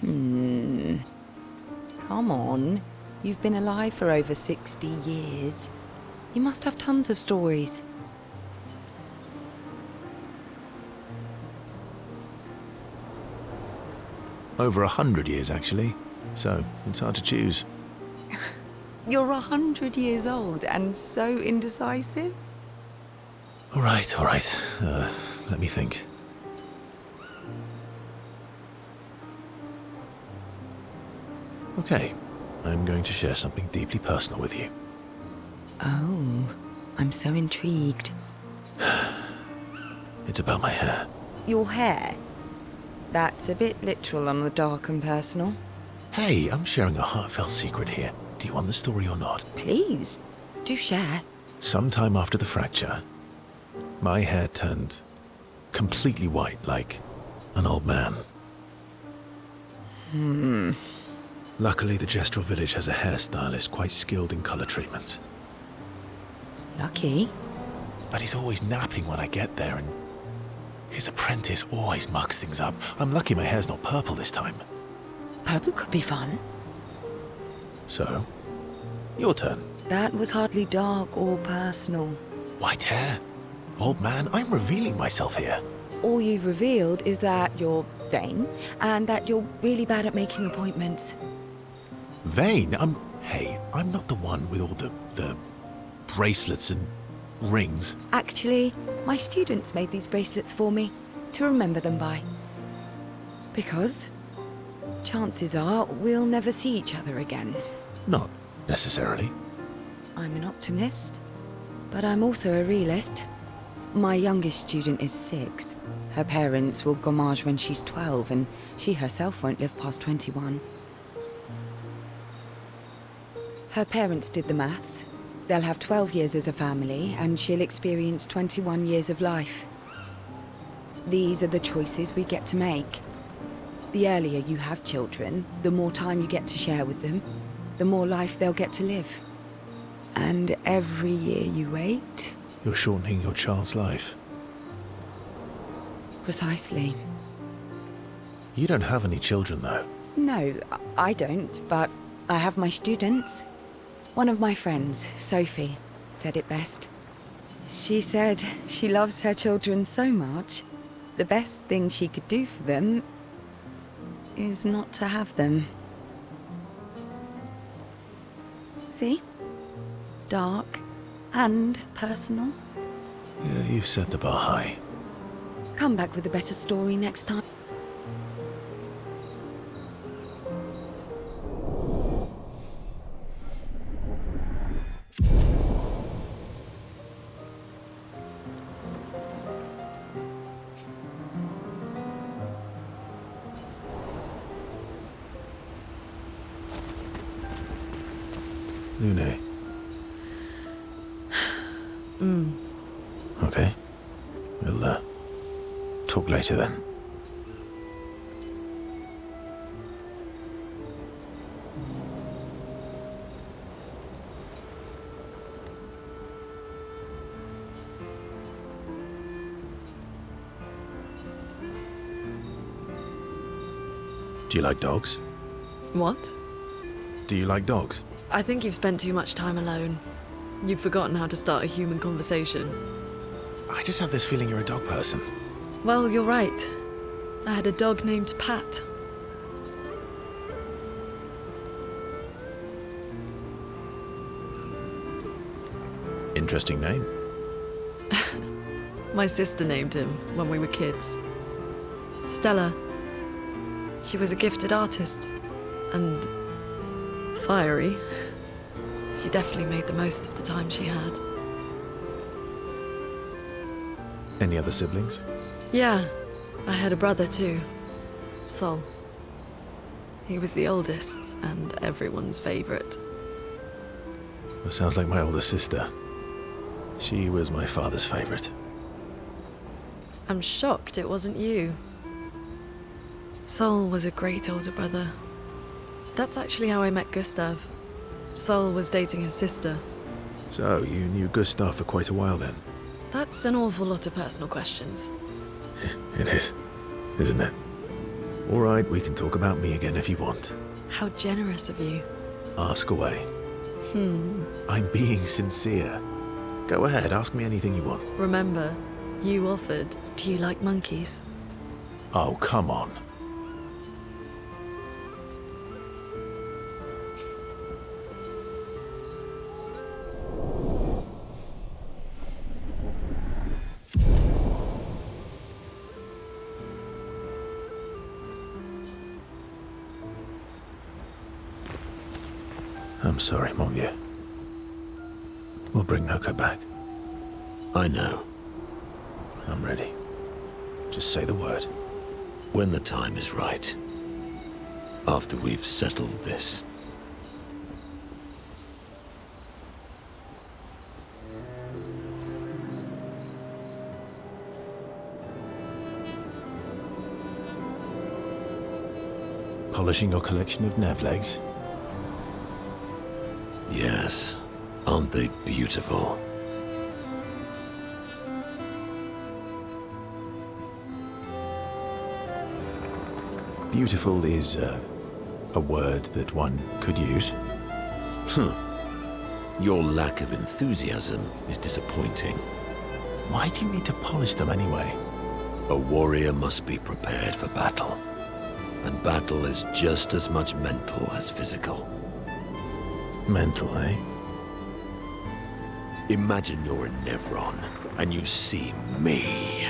Come on. You've been alive for over 60 years. You must have tons of stories. Over 100 years, actually. So, it's hard to choose. You're 100 years old and so indecisive? All right. Let me think. Okay, I'm going to share something deeply personal with you. Oh, I'm so intrigued. It's about my hair. Your hair? That's a bit literal on the dark and personal. Hey, I'm sharing a heartfelt secret here. Do you want the story or not? Please, do share. Sometime after the fracture, my hair turned completely white, like an old man. Luckily, the Gestural village has a hairstylist quite skilled in color treatments. Lucky? But he's always napping when I get there, and his apprentice always mucks things up. I'm lucky my hair's not purple this time. Purple could be fun. So, your turn. That was hardly dark or personal. White hair? Old man, I'm revealing myself here. All you've revealed is that you're vain, and that you're really bad at making appointments. Vain? Hey, I'm not the one with all the bracelets and rings. Actually, my students made these bracelets for me, to remember them by. Because chances are we'll never see each other again. Not necessarily. I'm an optimist, but I'm also a realist. My youngest student is 6. Her parents will Gommage when she's 12, and she herself won't live past 21. Her parents did the maths. They'll have 12 years as a family, and she'll experience 21 years of life. These are the choices we get to make. The earlier you have children, the more time you get to share with them, the more life they'll get to live. And every year you wait... You're shortening your child's life. Precisely. You don't have any children, though. No, I don't, but I have my students. One of my friends, Sophie, said it best. She said she loves her children so much, the best thing she could do for them is not to have them. See? Dark and personal. Yeah, you've set the bar high. Come back with a better story next time. Lune. Okay. We'll, talk later then. Do you like dogs? What? Do you like dogs? I think you've spent too much time alone. You've forgotten how to start a human conversation. I just have this feeling you're a dog person. Well, you're right. I had a dog named Pat. Interesting name. My sister named him when we were kids. Stella. She was a gifted artist. And fiery. She definitely made the most of the time she had. Any other siblings? Yeah, I had a brother too, Sol. He was the oldest and everyone's favorite. That sounds like my older sister. She was my father's favorite. I'm shocked it wasn't you. Sol was a great older brother. That's actually how I met Gustav. Sol was dating his sister. So, you knew Gustav for quite a while then? That's an awful lot of personal questions. It is, isn't it? All right, we can talk about me again if you want. How generous of you. Ask away. I'm being sincere. Go ahead, ask me anything you want. Remember, you offered. Do you like monkeys? Oh, come on. I'm sorry, mon vieux. We'll bring Noko back. I know. I'm ready. Just say the word. When the time is right. After we've settled this. Polishing your collection of nav legs? Yes. Aren't they beautiful? Beautiful is a word that one could use. Your lack of enthusiasm is disappointing. Why do you need to polish them anyway? A warrior must be prepared for battle. And battle is just as much mental as physical. Mental, eh? Imagine you're in Nevron, and you see me.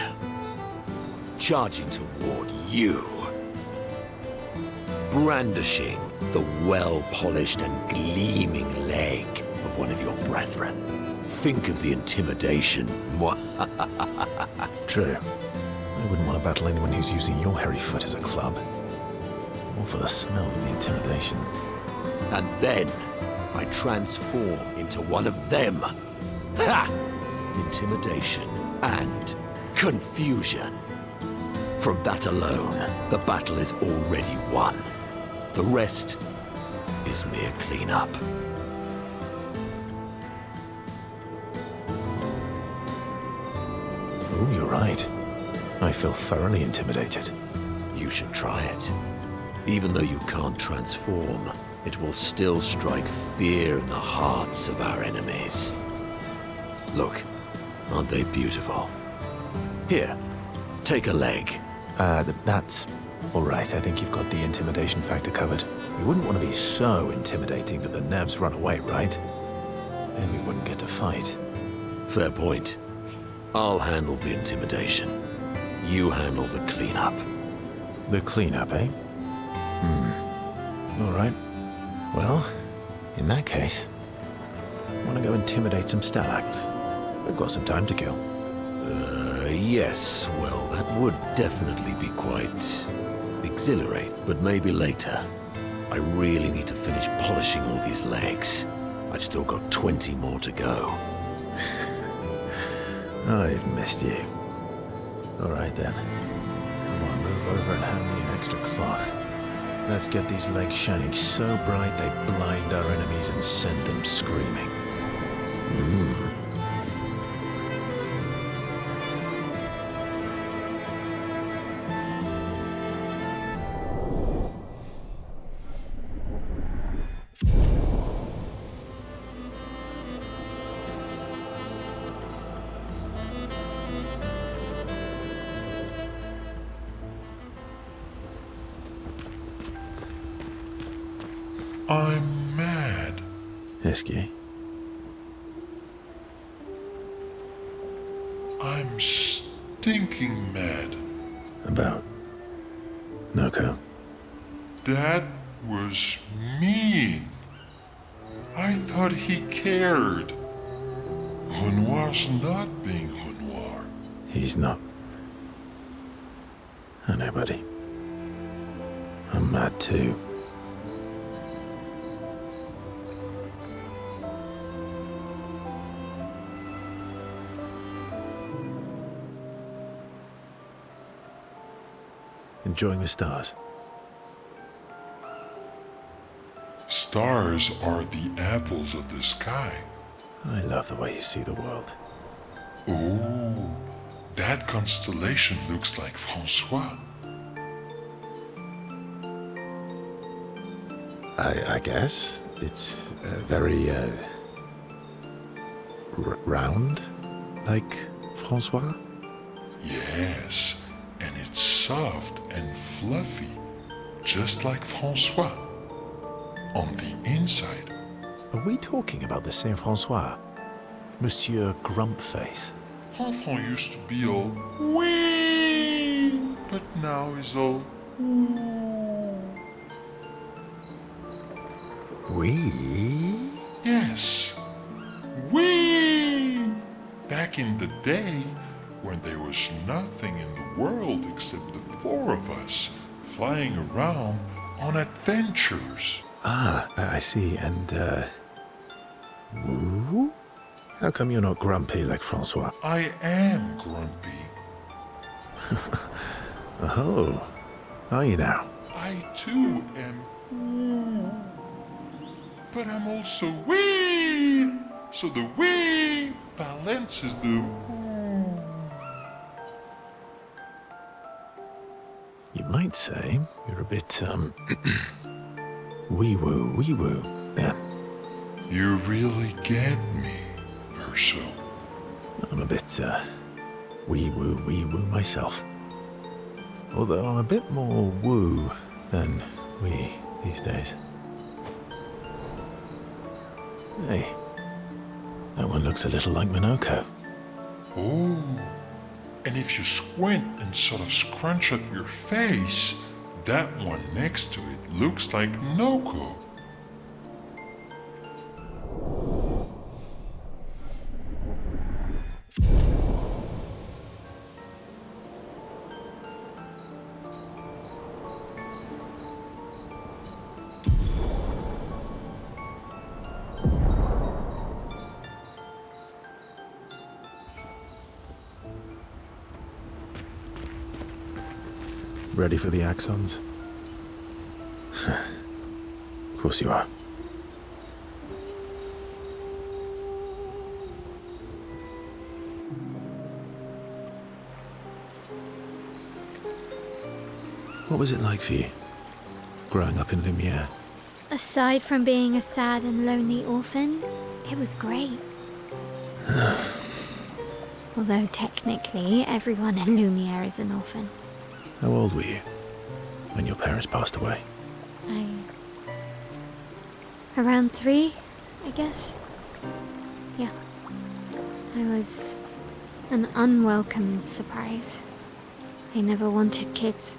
Charging toward you. Brandishing the well-polished and gleaming leg of one of your brethren. Think of the intimidation. True. I wouldn't want to battle anyone who's using your hairy foot as a club. More for the smell than the intimidation. And then I transform into one of them. Ha! Intimidation and confusion. From that alone, the battle is already won. The rest is mere cleanup. Oh, you're right. I feel thoroughly intimidated. You should try it. Even though you can't transform, it will still strike fear in the hearts of our enemies. Look, aren't they beautiful? Here, take a leg. That's all right. I think you've got the intimidation factor covered. We wouldn't want to be so intimidating that the Nevs run away, right? Then we wouldn't get to fight. Fair point. I'll handle the intimidation. You handle the cleanup. The cleanup, eh? All right. Well, in that case, want to go intimidate some Stalacts? We've got some time to kill. Yes. Well, that would definitely be quite exhilarating, but maybe later. I really need to finish polishing all these legs. I've still got 20 more to go. I've missed you. All right then. Come on, move over and hand me an extra cloth. Let's get these legs shining so bright they blind our enemies and send them screaming. I'm mad. Isky? I'm stinking mad. About Noko? That was mean. I thought he cared. Renoir's not being Renoir. He's not. I know, buddy. I'm mad too. Enjoying the stars? Stars are the apples of the sky. I love the way you see the world. Oh, that constellation looks like Francois. I guess. It's very, round, like Francois? Yes, and it's soft and fluffy, just like Francois. On the inside. Are we talking about the Saint Francois? Monsieur Grumpface? Enfant used to be all wee, but now he's all ooh. We? Yes, wee. Back in the day, when there was nothing in the world except the four of us flying around on adventures. Ah, I see. And, woo? How come you're not grumpy like Francois? I am grumpy. Oh, are you now? I too am ooh. But I'm also wee. So the wee balances the ooh. You might say you're a bit, wee-woo. Yeah. You really get me, Verso. I'm a bit, wee-woo myself. Although I'm a bit more woo than wee these days. Hey, that one looks a little like Minoko. Oh, and if you squint and sort of scrunch up your face, that one next to it looks like Noko. Ready for the axons? Of course you are. What was it like for you, growing up in Lumière? Aside from being a sad and lonely orphan, it was great. Although technically, everyone in Lumière is an orphan. How old were you when your parents passed away? Around 3, I guess. Yeah. I was an unwelcome surprise. They never wanted kids.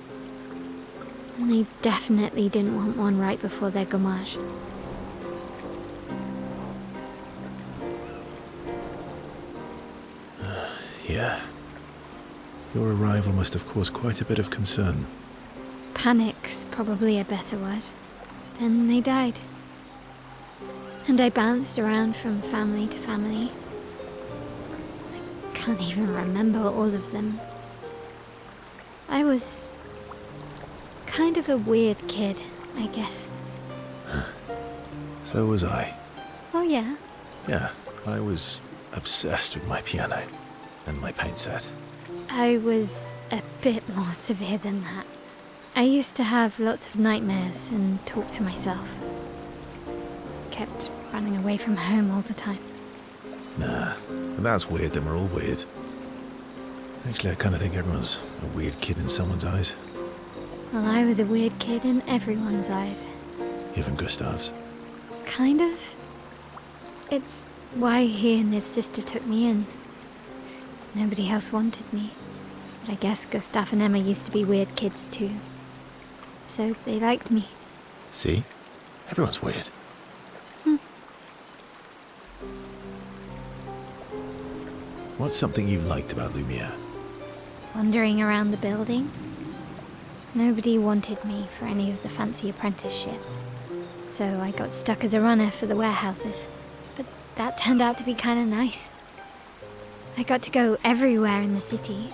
And they definitely didn't want one right before their Gommage. Yeah. Your arrival must have caused quite a bit of concern. Panic's probably a better word. Then they died. And I bounced around from family to family. I can't even remember all of them. I was kind of a weird kid, I guess. So was I. Oh yeah? Yeah, I was obsessed with my piano and my paint set. I was a bit more severe than that. I used to have lots of nightmares and talk to myself. Kept running away from home all the time. Nah, if that's weird, then we're all weird. Actually, I kind of think everyone's a weird kid in someone's eyes. Well, I was a weird kid in everyone's eyes. Even Gustav's. Kind of. It's why he and his sister took me in. Nobody else wanted me. But I guess Gustav and Emma used to be weird kids too. So they liked me. See? Everyone's weird. What's something you liked about Lumière? Wandering around the buildings. Nobody wanted me for any of the fancy apprenticeships, so I got stuck as a runner for the warehouses. But that turned out to be kind of nice. I got to go everywhere in the city.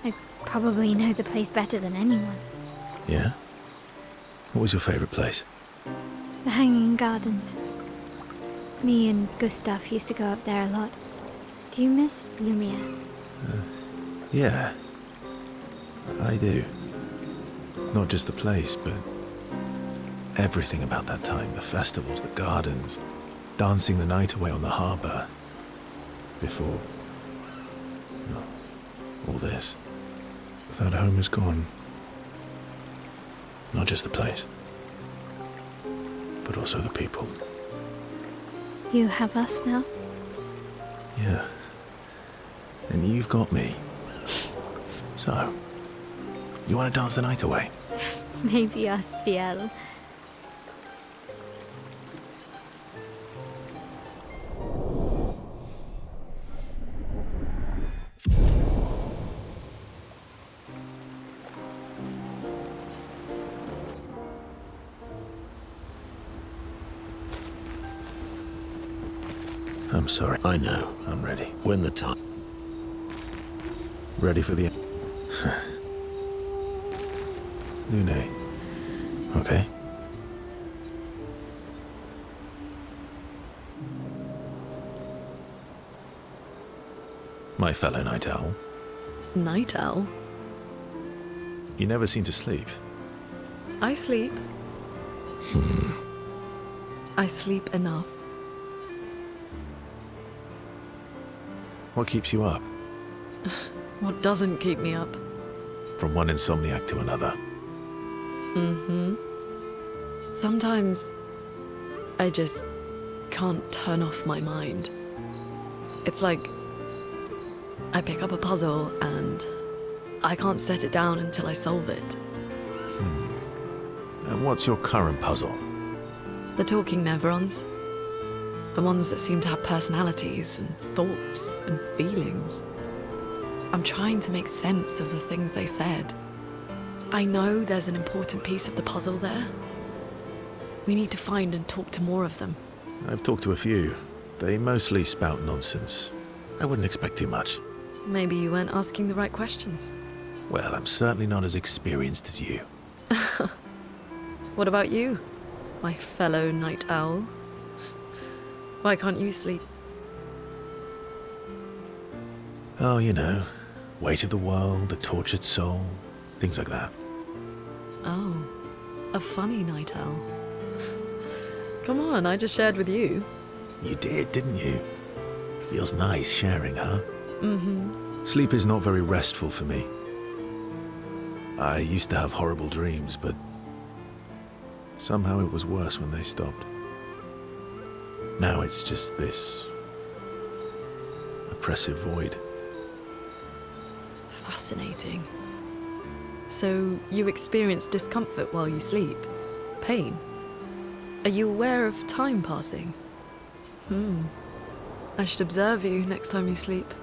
I probably know the place better than anyone. Yeah? What was your favorite place? The Hanging Gardens. Me and Gustav used to go up there a lot. Do you miss Lumière? Yeah. I do. Not just the place, but everything about that time. The festivals, the gardens, dancing the night away on the harbour. Before... well, all this. That home is gone. Not just the place, but also the people. You have us now? Yeah. And you've got me. So, you want to dance the night away? Maybe our ciel. I'm sorry. I know. I'm ready. When the time... Ready for the... Lune. Okay. My fellow night owl. Night owl? You never seem to sleep. I sleep. I sleep enough. What keeps you up? What doesn't keep me up? From one insomniac to another. Sometimes I just can't turn off my mind. It's like I pick up a puzzle and I can't set it down until I solve it. And what's your current puzzle? The talking neurons. The ones that seem to have personalities and thoughts and feelings. I'm trying to make sense of the things they said. I know there's an important piece of the puzzle there. We need to find and talk to more of them. I've talked to a few. They mostly spout nonsense. I wouldn't expect too much. Maybe you weren't asking the right questions. Well, I'm certainly not as experienced as you. What about you, my fellow night owl? Why can't you sleep? Oh, you know, weight of the world, a tortured soul, things like that. Oh, a funny night owl. Come on, I just shared with you. You did, didn't you? Feels nice sharing, huh? Sleep is not very restful for me. I used to have horrible dreams, but somehow it was worse when they stopped. Now it's just this oppressive void. Fascinating. So you experience discomfort while you sleep? Pain? Are you aware of time passing? I should observe you next time you sleep.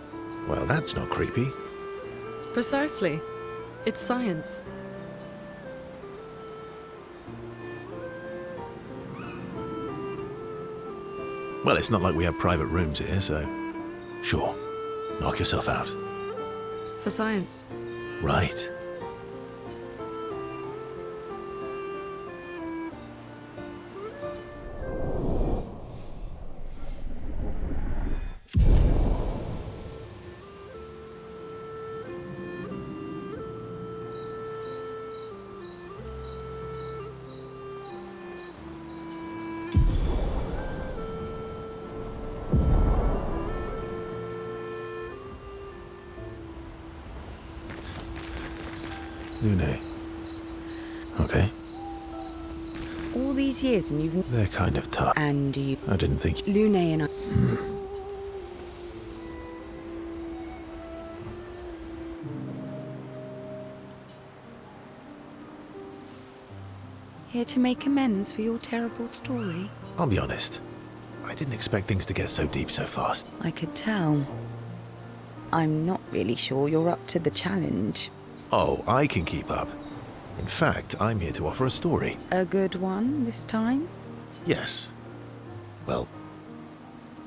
Well, that's not creepy. Precisely. It's science. Well, it's not like we have private rooms here, so... Sure, knock yourself out. For science. Right. Lune. Okay. All these years and you've... They're kind of tough. And you... I didn't think... Lune and I... Here to make amends for your terrible story? I'll be honest. I didn't expect things to get so deep so fast. I could tell. I'm not really sure you're up to the challenge. Oh, I can keep up. In fact, I'm here to offer a story. A good one this time? Yes. Well,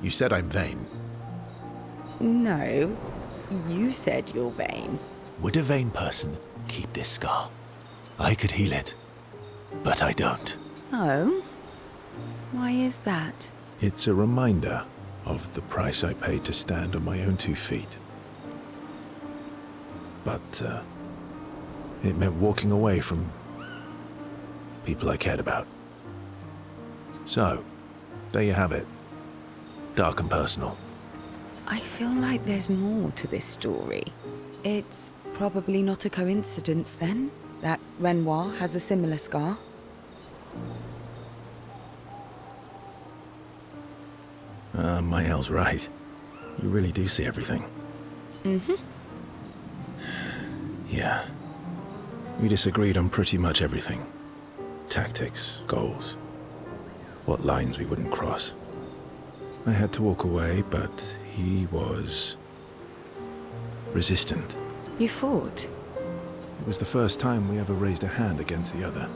you said I'm vain. No, you said you're vain. Would a vain person keep this scar? I could heal it, but I don't. Oh? Why is that? It's a reminder of the price I paid to stand on my own 2 feet. But, it meant walking away from people I cared about. So, there you have it. Dark and personal. I feel like there's more to this story. It's probably not a coincidence, then, that Renoir has a similar scar. Mael's right. You really do see everything. Mm-hmm. Yeah. We disagreed on pretty much everything. Tactics, goals, what lines we wouldn't cross. I had to walk away, but he was resistant. You fought? It was the first time we ever raised a hand against the other.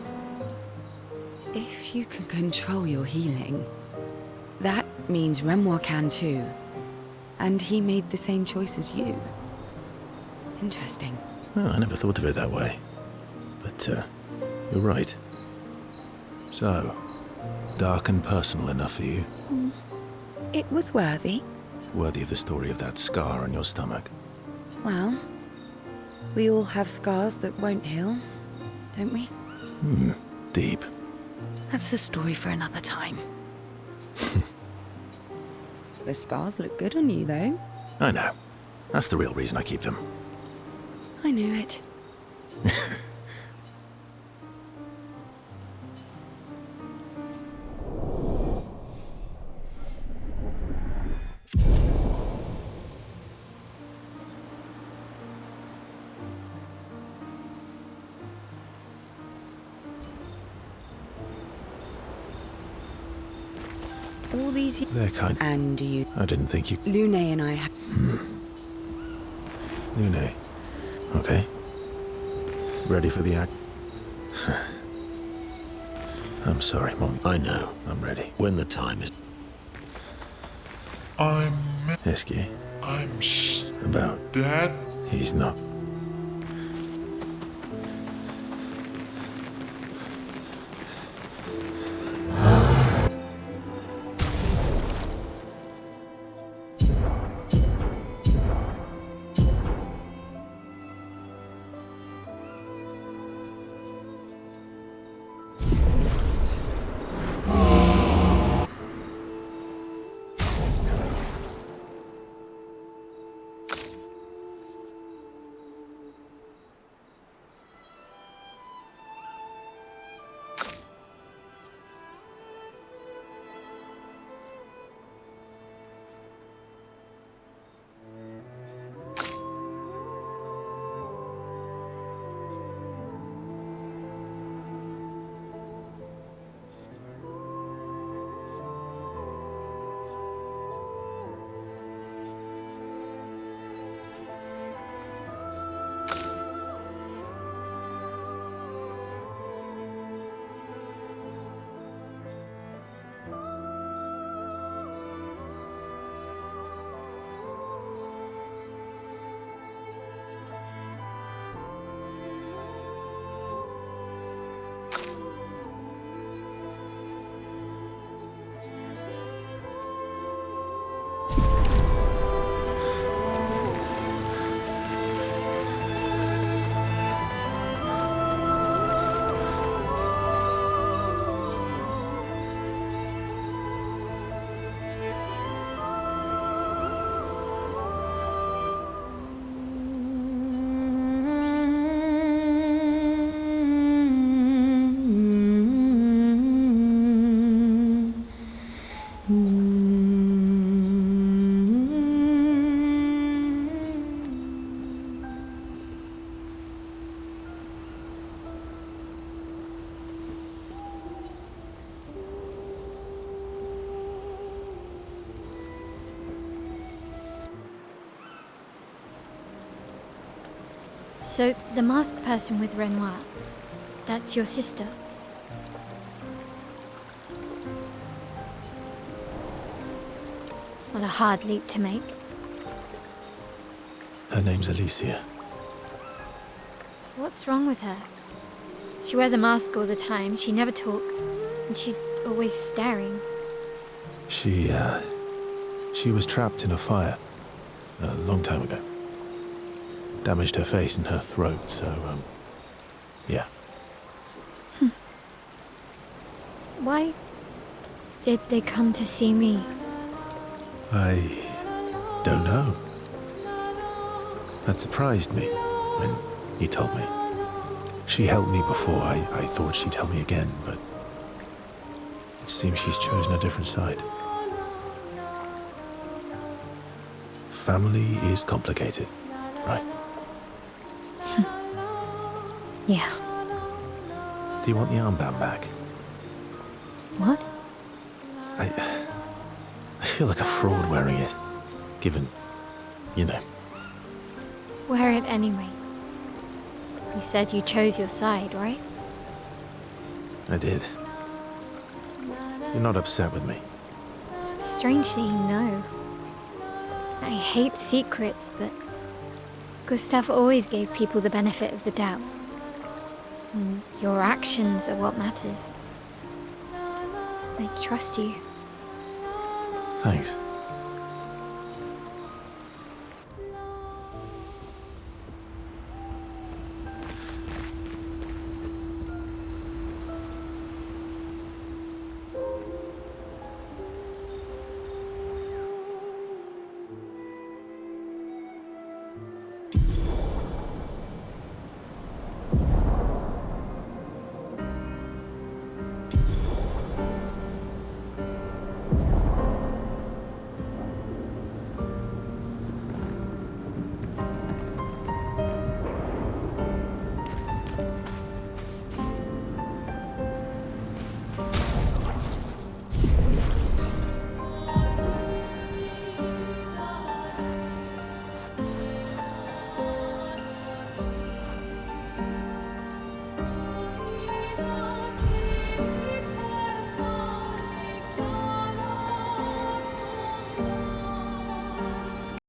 If you can control your healing, that means Renoir can too. And he made the same choice as you. Interesting. Oh, I never thought of it that way. But, you're right. So, dark and personal enough for you? It was worthy. Worthy of the story of that scar on your stomach. Well, we all have scars that won't heal, don't we? Deep. That's a story for another time. The scars look good on you, though. I know. That's the real reason I keep them. I knew it. All these... They're kind. And you... I didn't think you... Lune and I... Lune. Okay. Ready for the act? I'm sorry, Mom. I know. I'm ready. When the time is... I'm... Esky. I'm... About. Dad? He's not. So, the masked person with Renoir, That's your sister? What a hard leap to make. Her name's Alicia. What's wrong with her? She wears a mask all the time, she never talks, and she's always staring. She was trapped in a fire a long time ago. Damaged her face and her throat, so, yeah. Why did they come to see me? I don't know. That surprised me when you told me. She helped me before. I thought she'd help me again, but it seems she's chosen a different side. Family is complicated, right? Yeah. Do you want the armband back? What? I feel like a fraud wearing it, given, you know. Wear it anyway. You said you chose your side, right? I did. You're not upset with me. Strangely, no. I hate secrets, but Gustav always gave people the benefit of the doubt. And your actions are what matters. I trust you. Thanks.